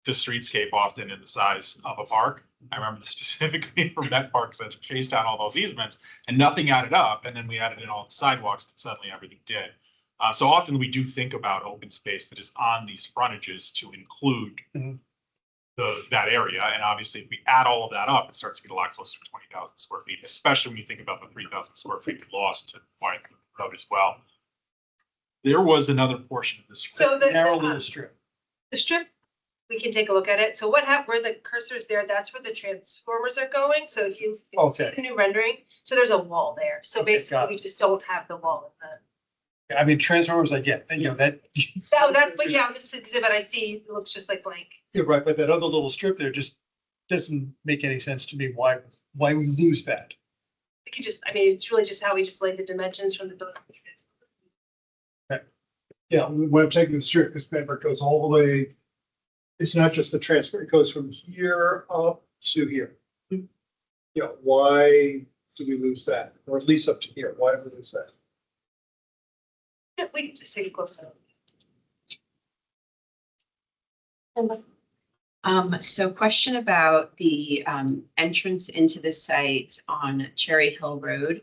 O: the streetscape often in the size of a park. I remember this specifically from that park because I chased down all those easements and nothing added up. And then we added in all the sidewalks that suddenly everything did. So often we do think about open space that is on these frontages to include that area. And obviously, if we add all of that up, it starts to get a lot closer to 20,000 square feet, especially when you think about the 3,000 square feet we lost to widen the road as well. There was another portion of this.
U: So
G: narrow little strip.
U: The strip, we can take a look at it. So what happened, where the cursor is there, that's where the transformers are going. So if you see the new rendering, so there's a wall there. So basically, we just don't have the wall in the.
G: I mean, transformers, I get, that.
U: But yeah, this exhibit I see, it looks just like blank.
G: You're right, but that other little strip there just doesn't make any sense to me. Why we lose that?
U: We could just, I mean, it's really just how we just laid the dimensions from the building.
G: Okay. Yeah, when I'm taking the strip, this member goes all the way. It's not just the transfer, it goes from here up to here. Why do we lose that? Or at least up to here, why do we lose that?
U: We can just take a close look.
Q: So question about the entrance into the site on Cherry Hill Road.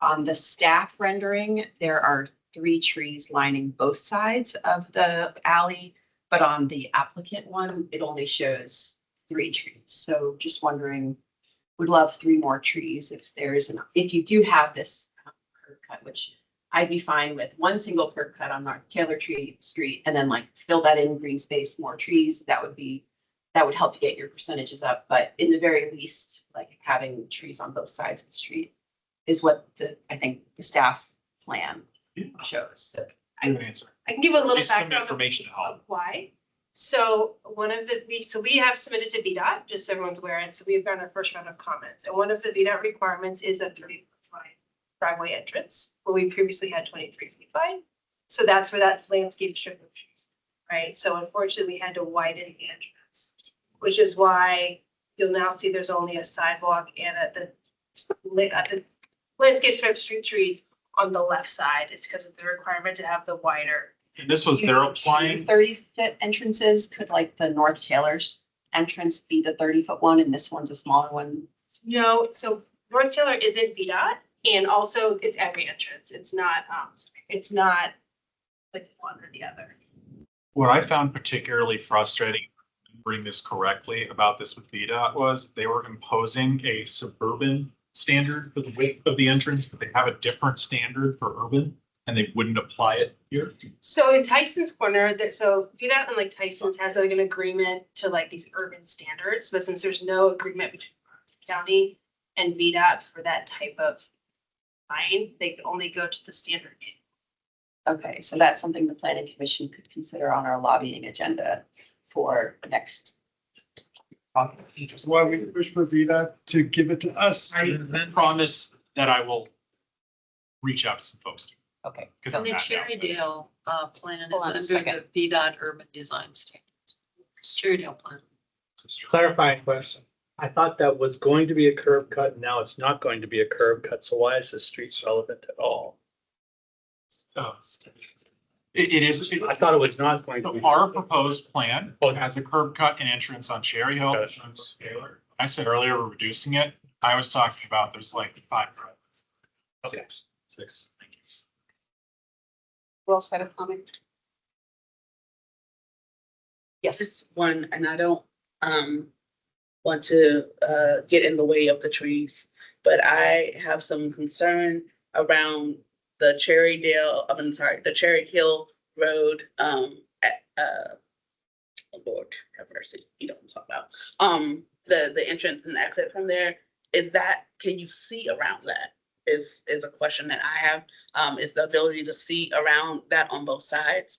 Q: On the staff rendering, there are 3 trees lining both sides of the alley, but on the applicant one, it only shows 3 trees. So just wondering, would love 3 more trees if you do have this curb cut, which I'd be fine with 1 single curb cut on North Taylor Street and then fill that in green space, more trees. That would help you get your percentages up. But in the very least, having trees on both sides of the street is what I think the staff plan shows. So I can give a little background
O: information
U: of why. So we have submitted to VDOT, just so everyone's aware, and so we've gotten our first round of comments. And one of the VDOT requirements is a 30-foot wide driveway entrance, where we previously had 23 feet wide. So that's where that landscape strip of trees, right? So unfortunately, we had to widen the entrance, which is why you'll now see there's only a sidewalk and at the landscape strip street trees on the left side. It's because of the requirement to have the wider.
O: And this was their applying.
Q: 30-foot entrances, could the North Taylor's entrance be the 30-foot one and this one's a smaller one?
U: No, so North Taylor isn't VDOT. And also it's every entrance. It's not like one or the other.
O: What I found particularly frustrating, bring this correctly about this with VDOT, was they were imposing a suburban standard for the width of the entrance, but they have a different standard for urban and they wouldn't apply it here.
U: So in Tyson's Corner, so VDOT and Tyson's has an agreement to these urban standards, but since there's no agreement between the county and VDOT for that type of line, they could only go to the standard.
Q: Okay, so that's something the planning commission could consider on our lobbying agenda for next.
G: Just why we push for VDOT to give it to us.
O: I promise that I will reach out to some folks.
Q: Okay.
H: And the Cherrydale plan is
Q: Hold on a
H: under
Q: second.
H: the VDOT urban design standards. Cherrydale plan.
D: Clarifying question. I thought that was going to be a curb cut, and now it's not going to be a curb cut, so why is the street relevant at all?
O: It is.
D: I thought it was not going to be.
O: Our proposed plan has a curb cut and entrance on Cherry Hill. I said earlier, we're reducing it. I was talking about there's like 5 driveways.
D: Okay.
O: Six. Thank you.
A: Who else had a comment? Yes.
F: Just one, and I don't want to get in the way of the trees, but I have some concern around the the Cherry Hill Road oh Lord have mercy, you know what I'm talking about. The entrance and exit from there, can you see around that? Is a question that I have. Is the ability to see around that on both sides,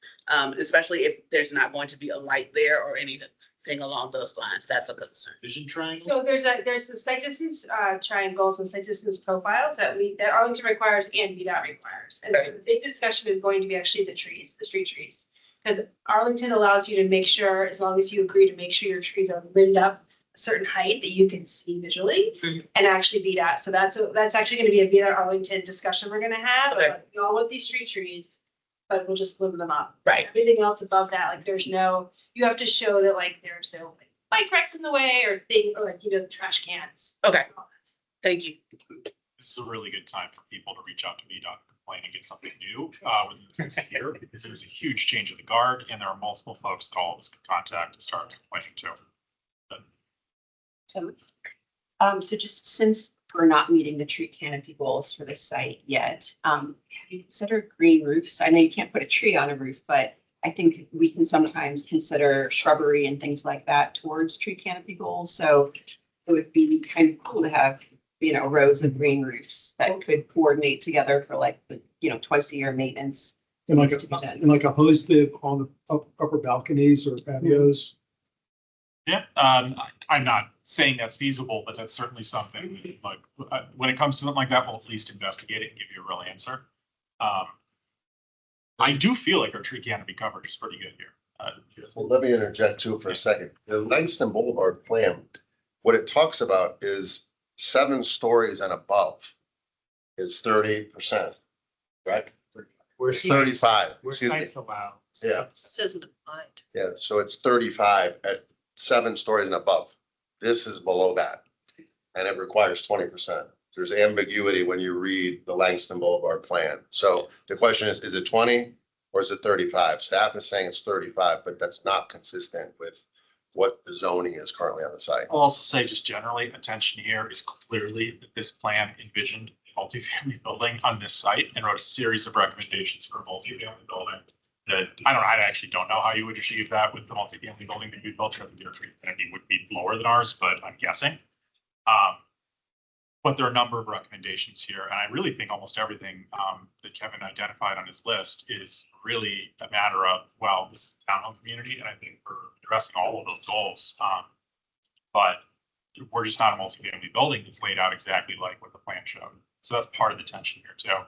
F: especially if there's not going to be a light there or anything along those lines. That's a concern.
O: Vision triangle.
U: So there's the site distance triangles and site distance profiles that Arlington requires and VDOT requires. And so the big discussion is going to be actually the street trees. Because Arlington allows you to make sure, as long as you agree to make sure your trees are lit up a certain height that you can see visually, and actually VDOT. So that's actually going to be a VDOT Arlington discussion we're going to have.
F: Okay.
U: Like, we all want these street trees, but we'll just limit them up.
F: Right.
U: Everything else above that, like you have to show that like there's no like bike racks in the way or trash cans.
F: Okay. Thank you.
O: This is a really good time for people to reach out to VDOT and complain and get something new within the next year, because there's a huge change of the guard and there are multiple folks that all of us can contact and start complaining too.
Q: So just since we're not meeting the tree canopy goals for the site yet, have you considered green roofs? I know you can't put a tree on a roof, but I think we can sometimes consider shrubbery and things like that towards tree canopy goals. So it would be kind of cool to have, rows of green roofs that could coordinate together for like the, twice a year maintenance.
G: And like a hose bib on the upper balconies or patios.
O: Yeah, I'm not saying that's feasible, but that's certainly something like when it comes to something like that, we'll at least investigate it and give you a real answer. I do feel like our tree canopy coverage is pretty good here.
P: Well, let me interject too for a second. The Langston Boulevard plan, what it talks about is 7 stories and above is 30%, right?
B: We're
P: 35.
B: We're
P: excuse me.
B: nice allowed.
P: Yeah.
H: Doesn't apply.
P: Yeah, so it's 35 at 7 stories and above. This is below that, and it requires 20%. There's ambiguity when you read the Langston Boulevard plan. So the question is it 20 or is it 35? Staff is saying it's 35, but that's not consistent with what the zoning is currently on the site.
O: I'll also say just generally, attention here is clearly that this plan envisioned a multifamily building on this site and wrote a series of recommendations for a multifamily building. That I actually don't know how you would achieve that with the multifamily building that you built. I think your tree canopy would be lower than ours, but I'm guessing. But there are a number of recommendations here, and I really think almost everything that Kevin identified on his list is really a matter of, well, this is a townhome community, and I think we're addressing all of those goals. But we're just not a multifamily building that's laid out exactly like what the plan showed. So that's part of the tension here too.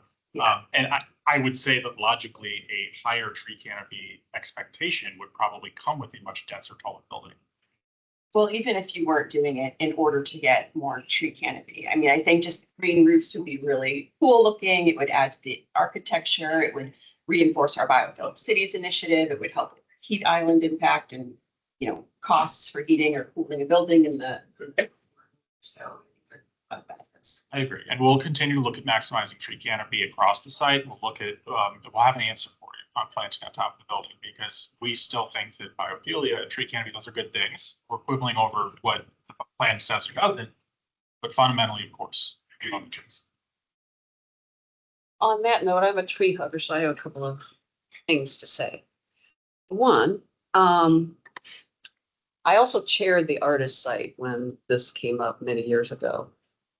O: And I would say that logically, a higher tree canopy expectation would probably come with a much denser, taller building.
Q: Well, even if you weren't doing it in order to get more tree canopy, I mean, I think just green roofs would be really cool looking. It would add to the architecture. It would reinforce our biophilic cities initiative. It would help with heat island impact and, costs for heating or cooling a building in the, so benefits.
O: I agree. And we'll continue to look at maximizing tree canopy across the site. We'll look at, we'll have an answer for you on planting on top of the building, because we still think that biophilia and tree canopy, those are good things. We're quibbling over what the plan says or doesn't, but fundamentally, of course, we love the trees.
A: On that note, I'm a tree hugger, so I have a couple of things to say. One, I also chaired the artist site when this came up many years ago.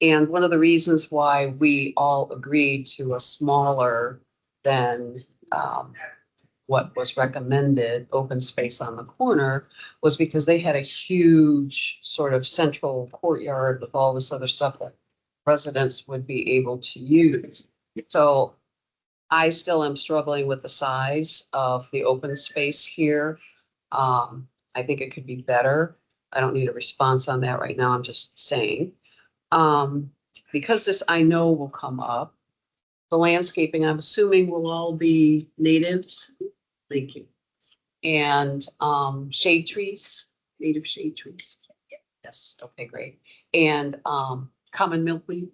A: And one of the reasons why we all agreed to a smaller than what was recommended open space on the corner was because they had a huge sort of central courtyard with all this other stuff that residents would be able to use. So I still am struggling with the size of the open space here. I think it could be better. I don't need a response on that right now. I'm just saying. Because this I know will come up. The landscaping, I'm assuming will all be natives. Thank you. And shade trees, native shade trees. Yes, okay, great. And common milkweed.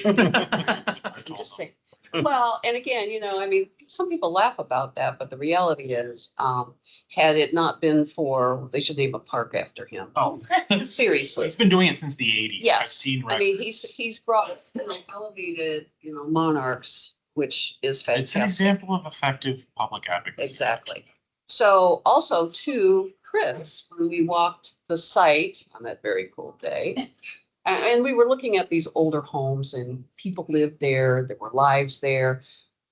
A: I'm just saying. Well, and again, you know, I mean, some people laugh about that, but the reality is, had it not been for, they should name a park after him.
O: Oh,
A: Seriously.
O: He's been doing it since the 80s. I've
A: Yes,
O: seen
A: I mean,
O: records.
A: he's brought, you know, elevated, you know, monarchs, which is
O: It's an
A: fantastic.
O: example of effective public advocacy.
A: Exactly. So also to Chris, when we walked the site on that very cool day, and we were looking at these older homes and people lived there were lives there.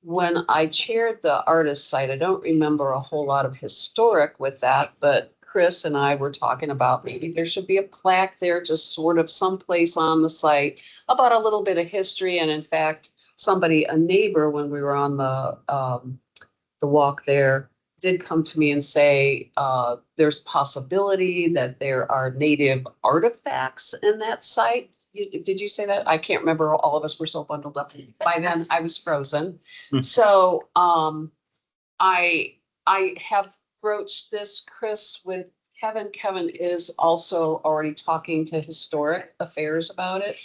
A: When I chaired the artist site, I don't remember a whole lot of historic with that, but Chris and I were talking about maybe there should be a plaque there, just sort of someplace on the site about a little bit of history. And in fact, a neighbor, when we were on the walk there, did come to me and say, there's possibility that there are native artifacts in that site. Did you say that? I can't remember. All of us were so bundled up. By then I was frozen. So I have broached this, Chris, with Kevin. Kevin is also already talking to Historic Affairs about it.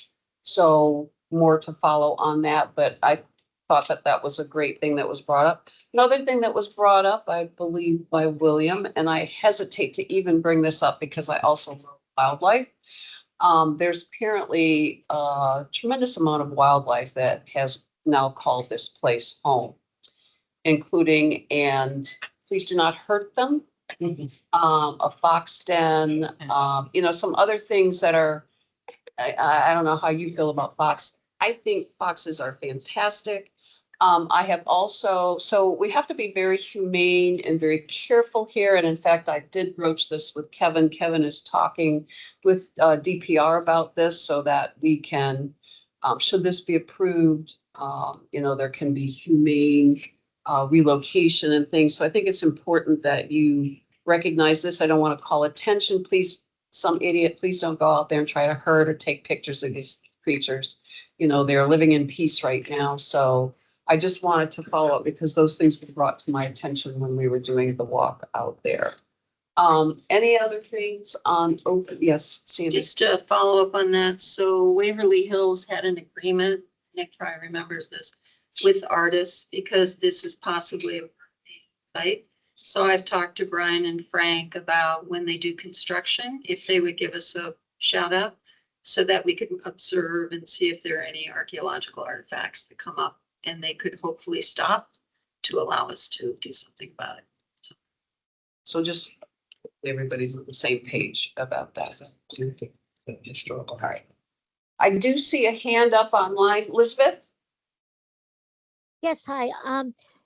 A: So more to follow on that, but I thought that that was a great thing that was brought up. Another thing that was brought up, I believe, by William, and I hesitate to even bring this up because I also love wildlife. There's apparently a tremendous amount of wildlife that has now called this place home, including, and please do not hurt them, a fox den, you know, some other things that are, I don't know how you feel about fox. I think foxes are fantastic. I have also, so we have to be very humane and very careful here. And in fact, I did broach this with Kevin. Kevin is talking with DPR about this so that we can, should this be approved, you know, there can be humane relocation and things. So I think it's important that you recognize this. I don't want to call attention. Please, some idiot, please don't go out there and try to hurt or take pictures of these creatures. You know, they're living in peace right now. So I just wanted to follow up because those things were brought to my attention when we were doing the walk out there. Any other things on open? Yes, Sandy.
H: Just to follow up on that, so Waverly Hills had an agreement, Nick probably remembers this, with artists because this is possibly a site. So I've talked to Brian and Frank about when they do construction, if they would give us a shout out so that we could observe and see if there are any archaeological artifacts that come up and they could hopefully stop to allow us to do something about it.
A: So just everybody's on the same page about that. Historical. All right. I do see a hand up online. Elizabeth?
N: Yes, hi.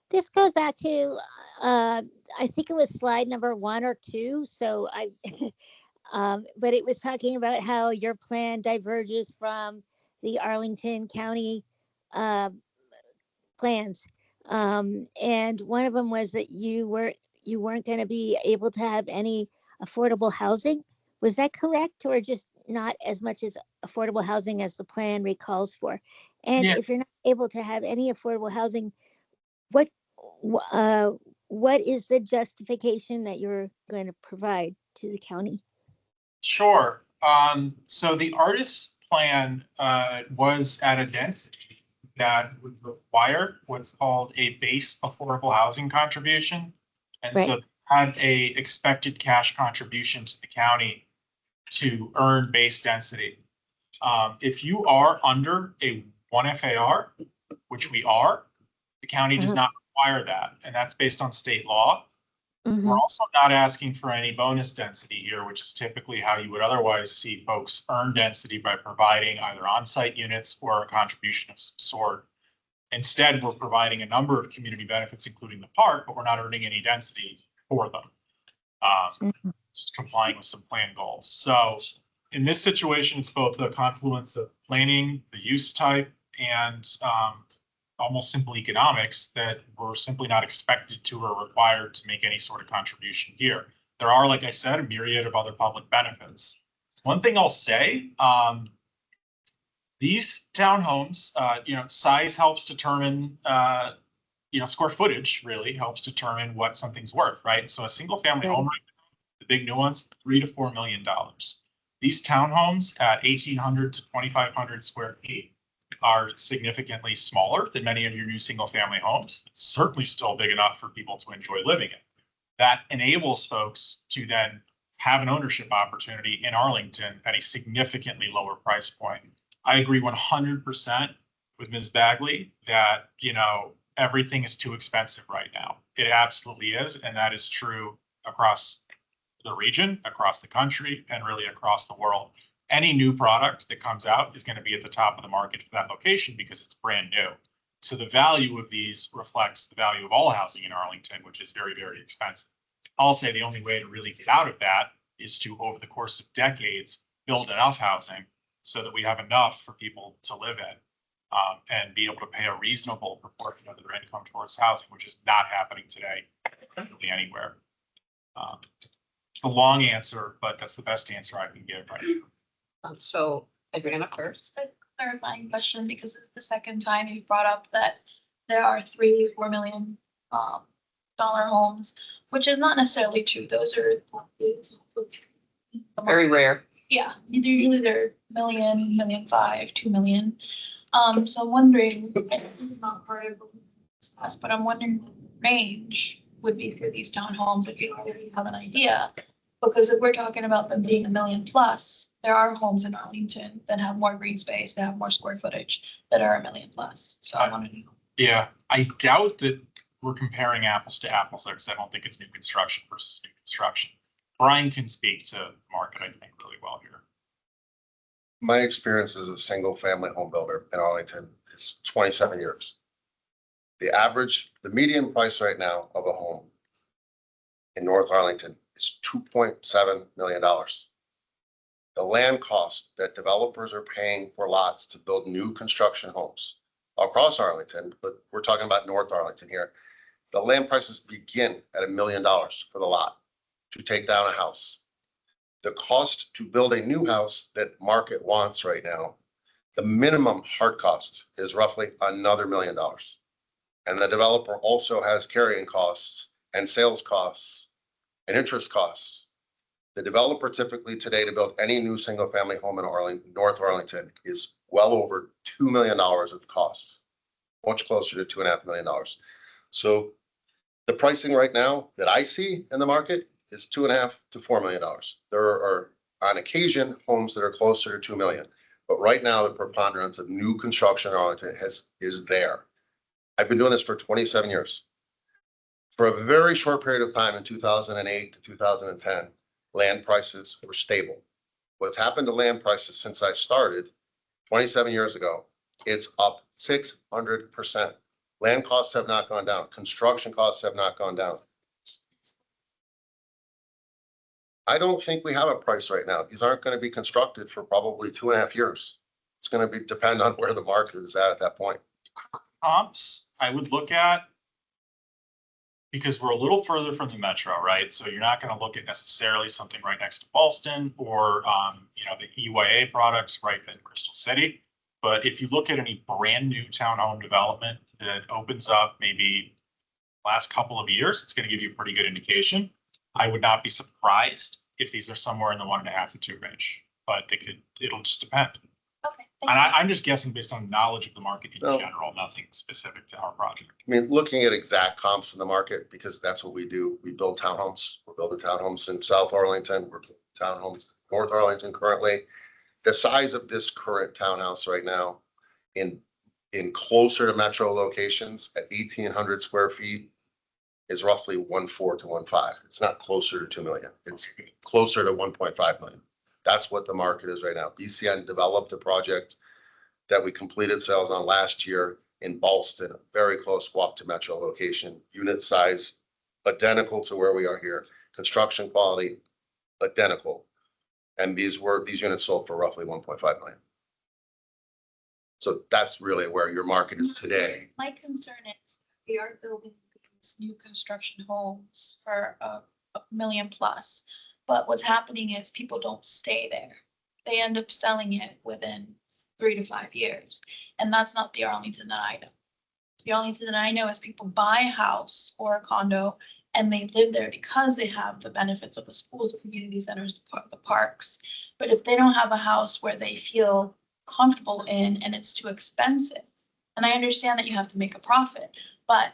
N: This goes back to, I think it was slide number 1 or 2. So but it was talking about how your plan diverges from the Arlington County plans. And one of them was that you weren't going to be able to have any affordable housing. Was that correct, or just not as much as affordable housing as the plan recalls for? And if you're not able to have any affordable housing, what is the justification that you're going to provide to the county?
O: Sure. So the artist's plan was at a density that would require what's called a base affordable housing contribution. And so had a expected cash contribution to the county to earn base density. If you are under a 1 FAR, which we are, the county does not require that. And that's based on state law. We're also not asking for any bonus density here, which is typically how you would otherwise see folks earn density by providing either on-site units or a contribution of some sort. Instead, we're providing a number of community benefits, including the park, but we're not earning any density for them, just complying with some plan goals. So in this situation, it's both the confluence of planning, the use type, and almost simple economics that we're simply not expected to or required to make any sort of contribution here. there are, like I said, a myriad of other public benefits. One thing I'll say, these townhomes, size helps determine, square footage really helps determine what something's worth, right? So a single family home, the big new ones, $3 to $4 million. These townhomes at 1,800 to 2,500 square feet are significantly smaller than many of your new single family homes. It's certainly still big enough for people to enjoy living in. That enables folks to then have an ownership opportunity in Arlington at a significantly lower price point. I agree 100% with Ms. Bagley that, everything is too expensive right now. It absolutely is. And that is true across the region, across the country, and really across the world. Any new product that comes out is going to be at the top of the market for that location because it's brand new. So the value of these reflects the value of all housing in Arlington, which is very, very expensive. I'll say the only way to really get out of that is to, over the course of decades, build enough housing so that we have enough for people to live in, and be able to pay a reasonable proportion of their income towards housing, which is not happening today really anywhere. The long answer, but that's the best answer I can give right now.
A: So Adriana first.
S: A clarifying question, because it's the second time you brought up that there are $3-4 million dollar homes, which is not necessarily true. Those are
A: Very rare.
S: Yeah, usually they're $1 million, $1.5 million, $2 million. So I'm wondering, it's not part of this, but I'm wondering what the range would be for these townhomes if you already have an idea. Because if we're talking about them being $1 million plus, there are homes in Arlington that have more green space, that have more square footage, that are $1 million plus. So I want to know.
O: Yeah, I doubt that we're comparing apples to apples there, because I don't think it's new construction versus new construction. Brian can speak to the market, I think, really well here.
P: My experience as a single family home builder in Arlington is 27 years. The median price right now of a home in North Arlington is $2.7 million. The land cost that developers are paying for lots to build new construction homes across Arlington, but we're talking about North Arlington here. The land prices begin at $1 million for the lot to take down a house. The cost to build a new house that market wants right now, the minimum hard cost is roughly another $1 million. And the developer also has carrying costs and sales costs and interest costs. The developer typically today to build any new single family home in North Arlington is well over $2 million of costs, much closer to $2.5 million. So the pricing right now that I see in the market is $2.5 to $4 million. There are on occasion homes that are closer to $2 million, but right now the preponderance of new construction in Arlington is there. I've been doing this for 27 years. For a very short period of time in 2008 to 2010, land prices were stable. What's happened to land prices since I started 27 years ago, it's up 600%. Land costs have not gone down. Construction costs have not gone down. I don't think we have a price right now. These aren't going to be constructed for probably 2.5 years. It's going to depend on where the market is at that point.
O: Comps, I would look at, because we're a little further from the metro, right? So you're not going to look at necessarily something right next to Ballston or, the EYA products right in Crystal City. But if you look at any brand new townhome development that opens up maybe last couple of years, it's going to give you a pretty good indication. I would not be surprised if these are somewhere in the 1.5 to 2 range, but it'll just depend.
S: Okay.
O: And I'm just guessing based on knowledge of the market in general, nothing specific to our project.
P: I mean, looking at exact comps in the market, because that's what we do. We build townhomes. We're building townhomes in South Arlington. We're building townhomes in North Arlington currently. The size of this current townhouse right now in closer to metro locations at 1,800 square feet is roughly 1.4 to 1.5. It's not closer to 2 million. It's closer to 1.5 million. That's what the market is right now. BCN developed a project that we completed sales on last year in Ballston, a very close walk to metro location, unit size identical to where we are here, construction quality identical. And these units sold for roughly 1.5 million. So that's really where your market is today.
S: My concern is we are building these new construction homes for a a million plus. But what's happening is people don't stay there. They end up selling it within 3 to 5 years. And that's not the Arlington that I know. The Arlington that I know is people buy a house or a condo and they live there because they have the benefits of the schools, community centers, the parks. But if they don't have a house where they feel comfortable in and it's too expensive, and I understand that you have to make a profit, but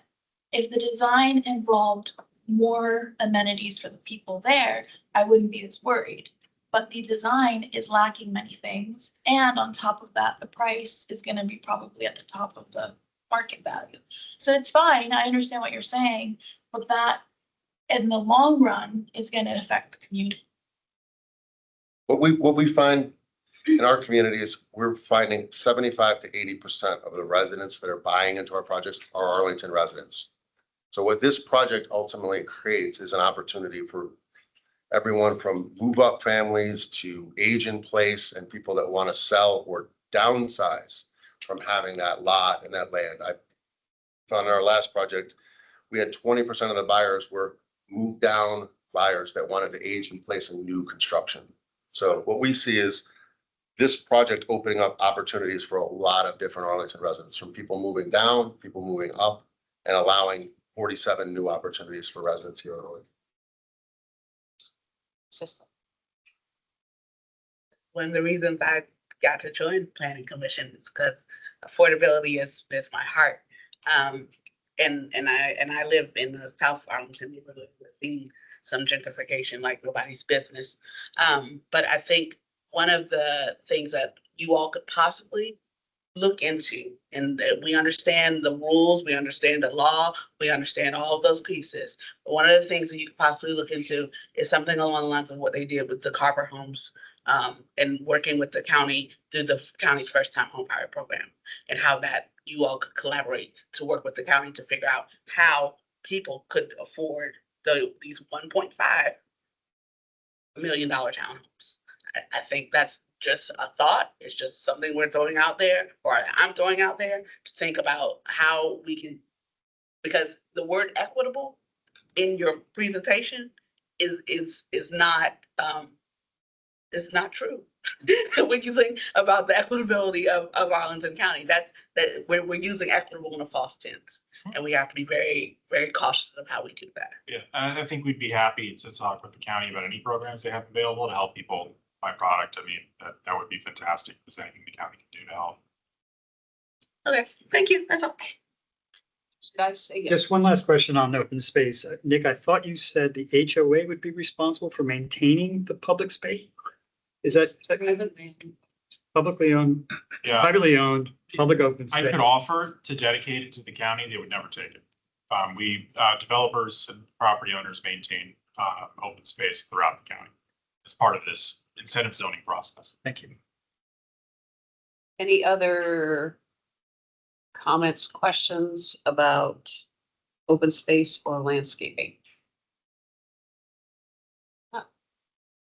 S: if the design involved more amenities for the people there, I wouldn't be as worried. But the design is lacking many things. And on top of that, the price is going to be probably at the top of the market value. So it's fine. I understand what you're saying, but that in the long run is going to affect the community.
P: What we find in our community is we're finding 75 to 80% of the residents that are buying into our projects are Arlington residents. So what this project ultimately creates is an opportunity for everyone from move-up families to age in place and people that want to sell or downsize from having that lot and that land. I found in our last project, we had 20% of the buyers were moved down buyers that wanted to age in place in new construction. So what we see is this project opening up opportunities for a lot of different Arlington residents, from people moving down, people moving up, and allowing 47 new opportunities for residents here in Arlington.
A: System.
F: One of the reasons I got to join Planning Commission is because affordability is my heart. And I live in the South Arlington neighborhood. We're seeing some gentrification like nobody's business. But I think one of the things that you all could possibly look into, and we understand the rules, we understand the law, we understand all of those pieces. But one of the things that you could possibly look into is something along the lines of what they did with the Carver homes, and working with the county through the county's first time home buyer program, and how that you all could collaborate to work with the county to figure out how people could afford these $1.5 million townhomes. I think that's just a thought. It's just something we're throwing out there, or I'm throwing out there to think about how we can, because the word equitable in your presentation is not it's not true. When you think about the equitability of Arlington County, that we're using equitable in a false tense, and we have to be very, very cautious of how we do that.
O: Yeah, and I think we'd be happy to talk with the county about any programs they have available to help people buy product. I mean, that would be fantastic. If there's anything the county can do to help.
F: Okay, thank you. That's all.
A: Should I say yes?
T: Just one last question on open space. Nick, I thought you said the HOA would be responsible for maintaining the public space? Is that publicly owned,
O: Yeah,
T: privately owned, public open
O: I
T: space?
O: could offer to dedicate it to the county. They would never take it. We developers and property owners maintain open space throughout the county as part of this incentive zoning process.
T: Thank you.
A: Any other comments, questions about open space or landscaping?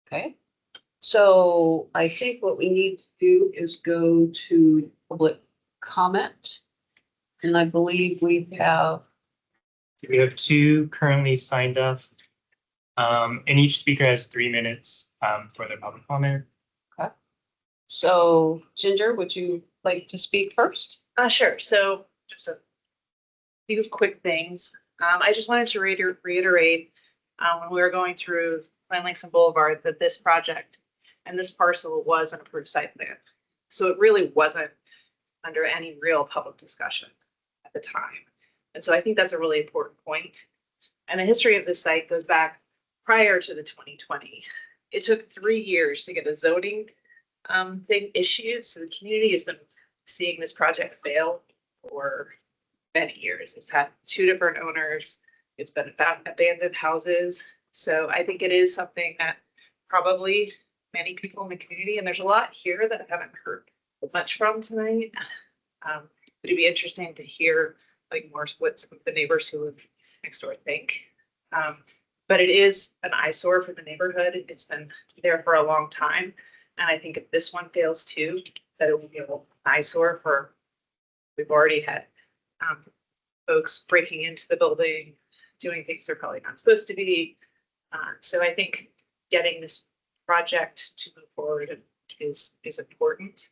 A: Okay, so I think what we need to do is go to public comment. And I believe we have,
B: We have 2 currently signed up. And each speaker has 3 minutes for their public comment.
A: so Ginger, would you like to speak first?
I: Sure. So just a few quick things. I just wanted to reiterate when we were going through Plan Langston Boulevard that this project and this parcel was an approved site plan. So it really wasn't under any real public discussion at the time. And so I think that's a really important point. And the history of this site goes back prior to the 2020. It took 3 years to get a zoning thing issued. So the community has been seeing this project fail for many years. It's had 2 different owners. It's been about abandoned houses. So I think it is something that probably many people in the community, and there's a lot here that I haven't heard much from tonight. But it'd be interesting to hear like more what some of the neighbors who live next door think. But it is an eyesore for the neighborhood. It's been there for a long time. And I think if this one fails too, that it will be an eyesore for, we've already had folks breaking into the building, doing things they're probably not supposed to be. So I think getting this project to move forward is important.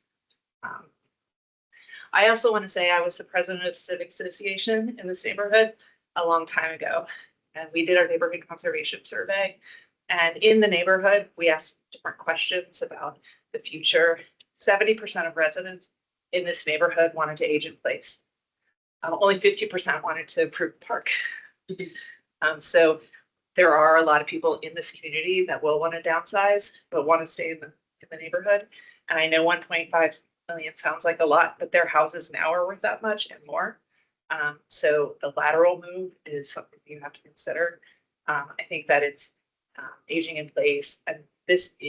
I: I also want to say I was the president of the Civic Association in this neighborhood a long time ago. And we did our neighborhood conservation survey. And in the neighborhood, we asked different questions about the future. 70% of residents in this neighborhood wanted to age in place. Only 50% wanted to improve the park. So there are a lot of people in this community that will want to downsize, but want to stay in the neighborhood. And I know 1.5 million sounds like a lot, but their houses now are worth that much and more. So the lateral move is something you have to consider. I think that it's aging in place, and these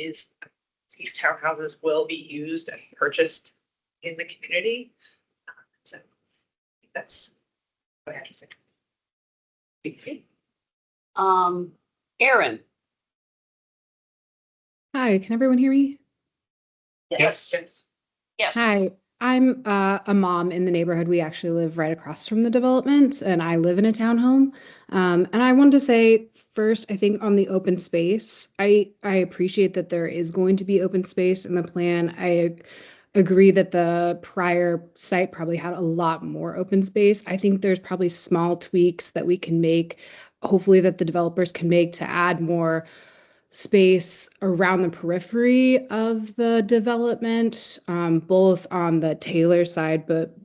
I: townhouses will be used and purchased in the community. So that's what I have to say.
A: Okay. Aaron.
J: Hi, can everyone hear me?
A: Yes. Yes.
J: Hi, I'm a mom in the neighborhood. We actually live right across from the development, and I live in a townhome. And I wanted to say first, I think on the open space, I appreciate that there is going to be open space in the plan. I agree that the prior site probably had a lot more open space. I think there's probably small tweaks that we can make, hopefully that the developers can make to add more space around the periphery of the development, both on the Taylor side, but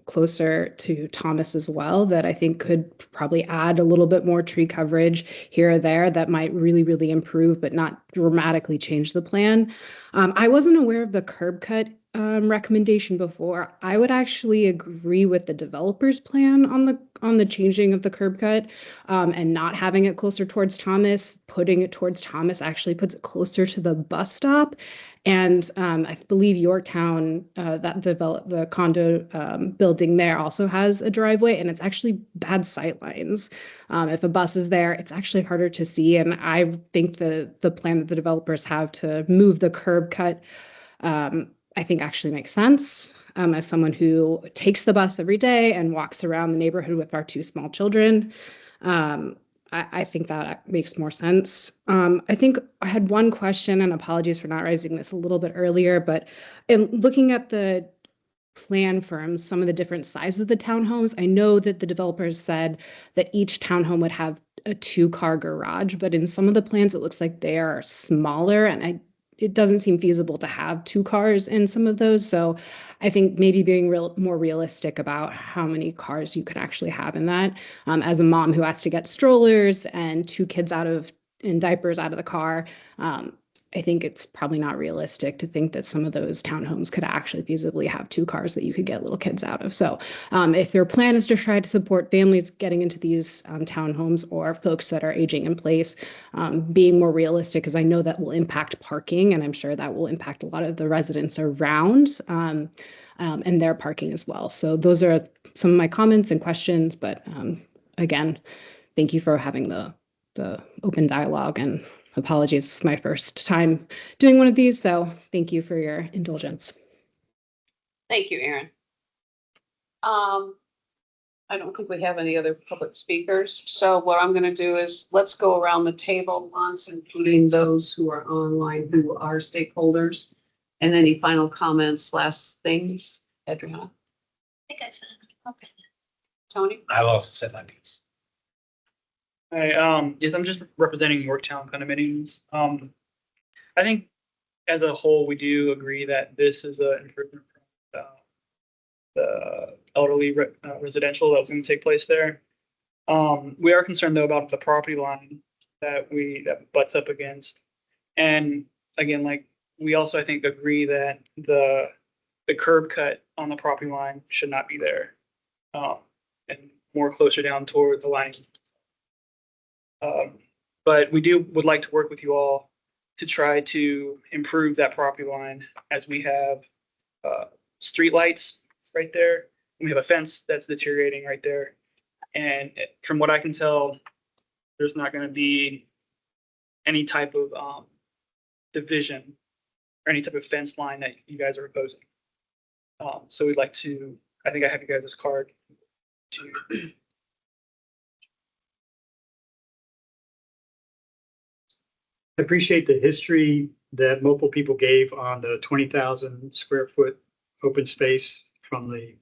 J: closer to Thomas as well, that I think could probably add a little bit more tree coverage here or there that might really, really improve, but not dramatically change the plan. I wasn't aware of the curb cut recommendation before. I would actually agree with the developer's plan on the changing of the curb cut, and not having it closer towards Thomas. Putting it towards Thomas actually puts it closer to the bus stop. And I believe Yorktown, the condo building there also has a driveway, and it's actually bad sight lines. If a bus is there, it's actually harder to see. And I think the plan that the developers have to move the curb cut, I think actually makes sense. As someone who takes the bus every day and walks around the neighborhood with our two small children, I think that makes more sense. I think I had one question, and apologies for not raising this a little bit earlier, but in looking at the plan firms, some of the different sizes of the townhomes, I know that the developers said that each townhome would have a 2-car garage, but in some of the plans, it looks like they are smaller, and it doesn't seem feasible to have 2 cars in some of those. So I think maybe being more realistic about how many cars you could actually have in that. As a mom who has to get strollers and 2 kids in diapers out of the car, I think it's probably not realistic to think that some of those townhomes could actually feasibly have 2 cars that you could get little kids out of. So if their plan is to try to support families getting into these townhomes or folks that are aging in place, being more realistic, because I know that will impact parking, and I'm sure that will impact a lot of the residents around and their parking as well. So those are some of my comments and questions. But again, thank you for having the open dialogue, and apologies, it's my first time doing one of these, so thank you for your indulgence.
A: Thank you, Aaron. I don't think we have any other public speakers. So what I'm going to do is let's go around the table once, including those who are online, who are stakeholders. And any final comments, last things, Adriana?
S: I think I said it. Okay.
A: Tony?
R: I've also said my piece.
T: Hi, yes, I'm just representing Yorktown condominiums. I think as a whole, we do agree that this is an improvement from the elderly residential that was going to take place there. We are concerned though about the property line that butts up against. And again, like we also, I think, agree that the curb cut on the property line should not be there, and more closer down toward the line. But we would like to work with you all to try to improve that property line, as we have street lights right there. We have a fence that's deteriorating right there. And from what I can tell, there's not going to be any type of division or any type of fence line that you guys are opposing. So we'd like to, I think I have you guys' card to I appreciate the history that multiple people gave on the 20,000 square foot open space from the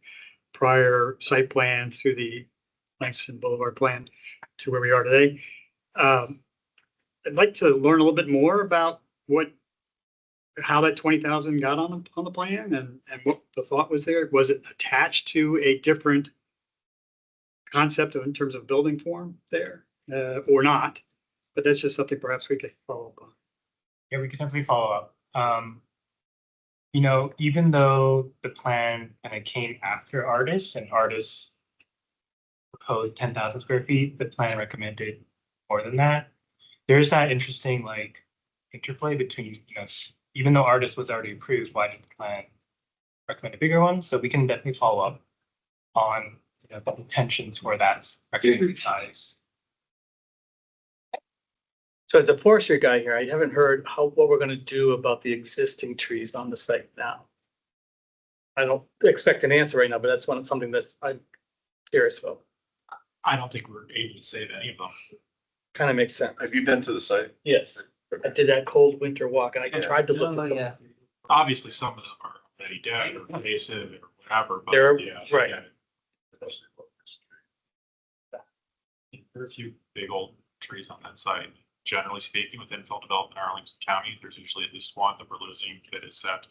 T: prior site plan through the Langston Boulevard plan to where we are today. I'd like to learn a little bit more about how that 20,000 got on the plan and what the thought was there. Was it attached to a different concept in terms of building form there, or not? But that's just something perhaps we could follow up on.
B: Yeah, we can definitely follow up. You know, even though the plan kind of came after Artis and Artis proposed 10,000 square feet, the plan recommended more than that. There's that interesting like interplay between, you know, even though Artis was already approved, why did the plan recommend a bigger one? So we can definitely follow up on, you know, the intentions for that recommended size.
D: So as a forestry guy here, I haven't heard what we're gonna do about the existing trees on the site now. I don't expect an answer right now, but that's something that's I'm curious about.
O: I don't think we're able to save any of them.
D: Kind of makes sense.
C: Have you been to the site?
D: Yes, I did that cold winter walk and I tried to look. at them.
O: Obviously, some of them are already dead or invasive or whatever, but
D: They're-
O: yeah.
D: right.
O: yeah. There are a few big old trees on that site. Generally speaking, with infill development in Arlington County, there's usually at least one that we're losing that is set.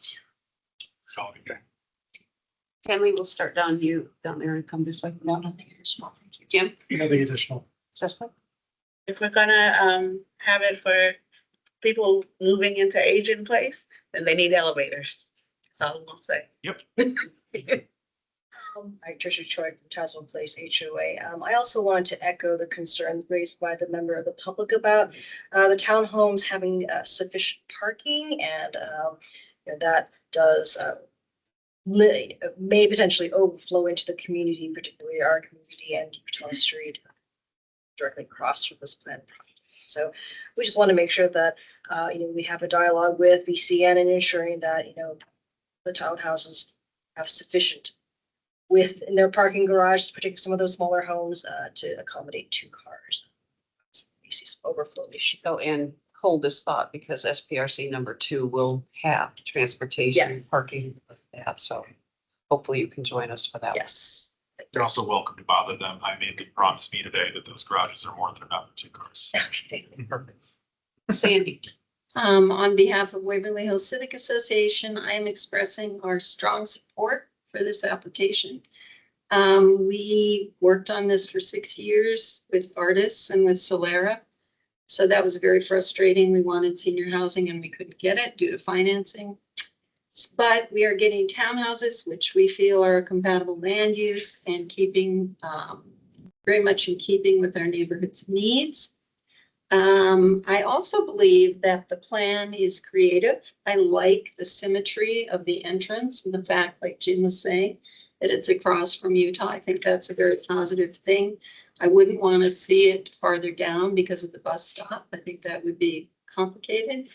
O: So,
A: Stanley, we'll start down there and come this way. No, nothing additional. Thank you. Jim?
G: Nothing additional.
A: Cecily?
F: If we're gonna have it for people moving into aging place, then they need elevators. That's all I'm gonna say.
O: Yep.
K: Hi, Tricia Choi from Tasman Place HOA. I also wanted to echo the concern raised by the member of the public about the townhomes having sufficient parking, and you know, that does may potentially overflow into the community, particularly our community and Utah Street directly across from this planned project. So we just want to make sure that you know, we have a dialogue with VCN and ensuring that, you know, the townhouses have sufficient width in their parking garages, particularly some of those smaller homes, to accommodate 2 cars. So we see some overflow issue.
A: So, and hold this thought, because SPRC number 2 will have transportation,
K: Yes.
A: parking, like that. So hopefully you can join us for that.
K: Yes.
O: you're also welcome to bother them. I made them promise me today that those garages are more than enough for 2 cars.
A: Okay, perfect. Sandy?
H: On behalf of Waverly Hills Civic Association, I am expressing our strong support for this application. We worked on this for 6 years with Artis and with Solera. So that was very frustrating. We wanted senior housing and we couldn't get it due to financing. But we are getting townhouses, which we feel are a compatible land use and keeping, very much in keeping with our neighborhood's needs. I also believe that the plan is creative. I like the symmetry of the entrance and the fact, like Jim was saying, that it's across from Utah. I think that's a very positive thing. I wouldn't want to see it farther down because of the bus stop. I think that would be complicated.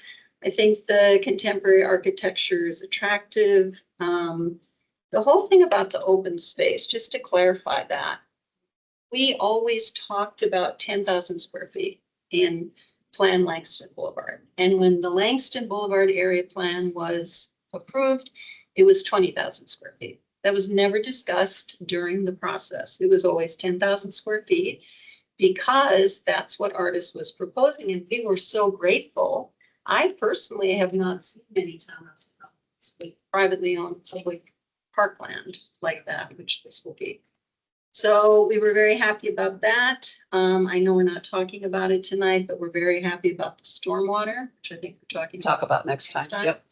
H: I think the contemporary architecture is attractive. The whole thing about the open space, just to clarify that, we always talked about 10,000 square feet in Plan Langston Boulevard. And when the Langston Boulevard area plan was approved, it was 20,000 square feet. That was never discussed during the process. It was always 10,000 square feet because that's what Artis was proposing. And we were so grateful. I personally have not seen many townhouse developments with privately owned public parkland like that, which this will be. So we were very happy about that. I know we're not talking about it tonight, but we're very happy about the stormwater, which I think we're
A: talk about next time. Yep.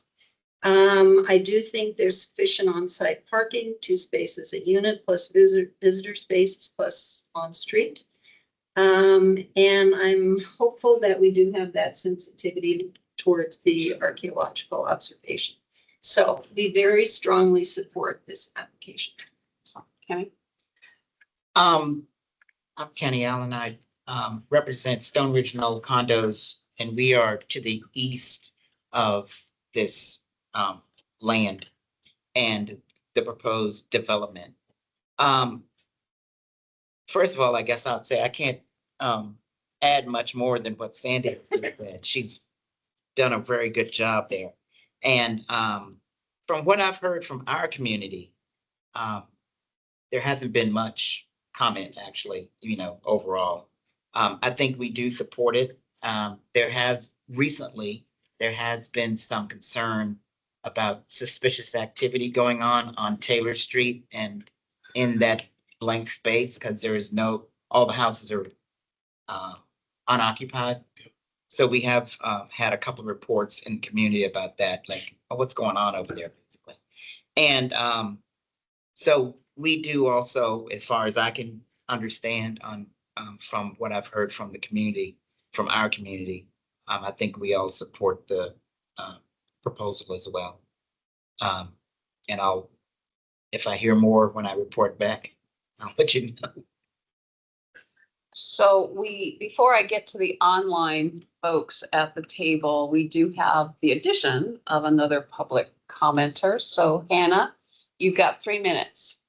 H: I do think there's sufficient on-site parking, 2 spaces a unit plus visitor spaces plus on-street. And I'm hopeful that we do have that sensitivity towards the archaeological observation. So we very strongly support this application.
A: So, Kenny?
V: I'm Kenny Allen. I represent Stone Ridge Knoll Condos, and we are to the east of this land and the proposed development. First of all, I guess I'd say I can't add much more than what Sandy has said. She's done a very good job there. And from what I've heard from our community, there hasn't been much comment actually, overall. I think we do support it. There has been some concern about suspicious activity going on Taylor Street and in that blank space, because there is all the houses are unoccupied. So we have had a couple of reports in the community about that, like, oh, what's going on over there, basically. And so we do also, as far as I can understand from what I've heard from the community, from our community, I think we all support the proposal as well. And if I hear more when I report back, I'll let you know.
A: So before I get to the online folks at the table, we do have the addition of another public commenter. So Hannah, you've got 3 minutes.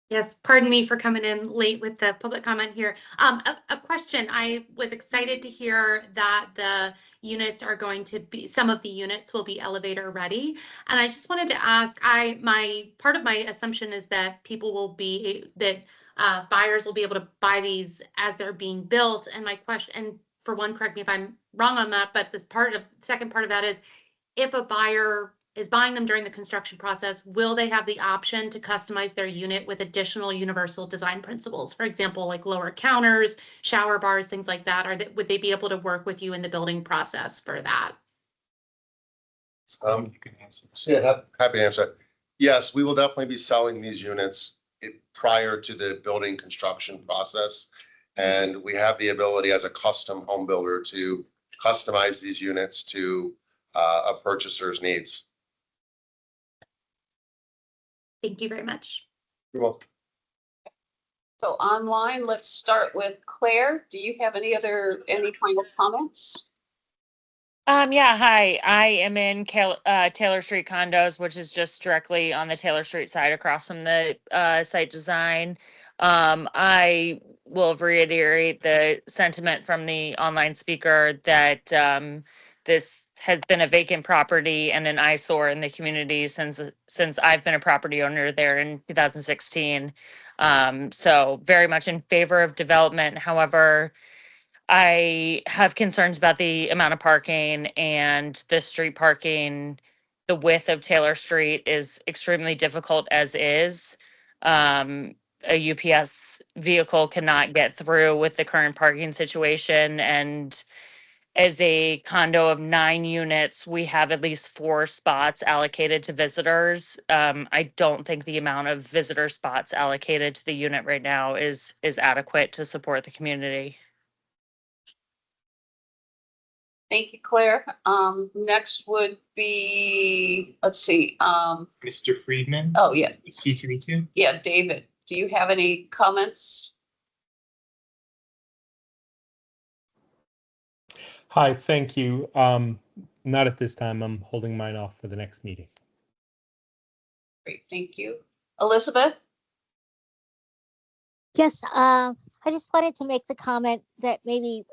E: Yes, pardon me for coming in late with the public comment here. A question. I was excited to hear that the units are going to be, some of the units will be elevator ready. And I just wanted to ask, part of my assumption is that buyers will be able to buy these as they're being built. And my question, and for one, correct me if I'm wrong on that, but second part of that is, if a buyer is buying them during the construction process, will they have the option to customize their unit with additional universal design principles? For example, like lower counters, shower bars, things like that. Would they be able to work with you in the building process for that?
B: You can answer.
P: Yeah, happy to answer. Yes, we will definitely be selling these units prior to the building construction process. And we have the ability as a custom home builder to customize these units to a purchaser's needs.
E: Thank you very much.
P: You're welcome.
A: So online, let's start with Claire. Do you have any final comments?
M: Yeah, hi. I am in Taylor Street condos, which is just directly on the Taylor Street side across from the site design. I will reiterate the sentiment from the online speaker that this has been a vacant property and an eyesore in the community since I've been a property owner there in 2016. So very much in favor of development. However, I have concerns about the amount of parking and the street parking. The width of Taylor Street is extremely difficult as is. A UPS vehicle cannot get through with the current parking situation. And as a condo of 9 units, we have at least 4 spots allocated to visitors. I don't think the amount of visitor spots allocated to the unit right now is adequate to support the community.
A: Thank you, Claire. Next would be, let's see.
B: Mr. Friedman.
A: Oh, yeah.
B: C2E2.
A: Yeah, David, do you have any comments?
W: Hi, thank you. Not at this time. I'm holding mine off for the next meeting.
A: Great, thank you. Elizabeth?
N: Yes, I just wanted to make the comment that maybe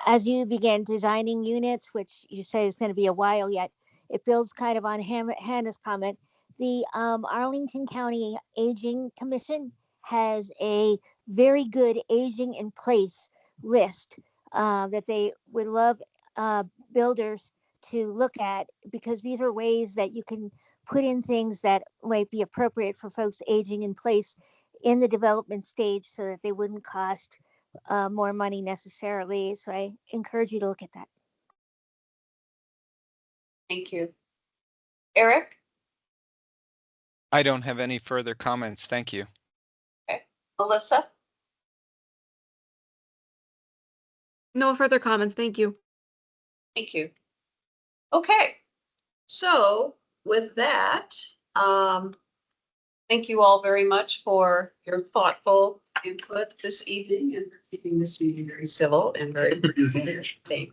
N: as you begin designing units, which you say is going to be a while yet, it builds kind of on Hannah's comment. The Arlington County Aging Commission has a very good aging in place list that they would love builders to look at, because these are ways that you can put in things that might be appropriate for folks aging in place in the development stage so that they wouldn't cost more money necessarily. So I encourage you to look at that.
A: Thank you. Eric?
L: I don't have any further comments. Thank you.
A: Okay. Melissa?
X: No further comments. Thank you.
A: Thank you. Okay. So with that, thank you all very much for your thoughtful input this evening and for keeping this meeting very civil and very thank.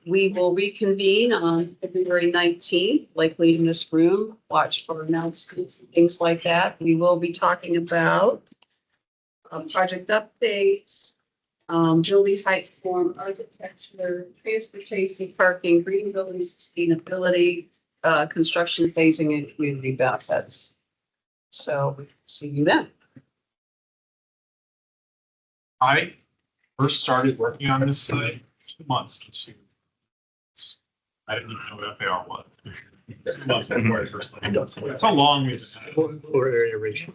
A: We will reconvene on February 19th, likely in this room. Watch for announcements and things like that. We will be talking about project updates, Building height, form, architecture, transportation, parking, green building, sustainability, construction phasing, and community benefits. So see you then.
O: I first started working on this site 2 months into. I didn't even know what FAR was. 2 months before I first. It's a long.
D: Floor area ratio.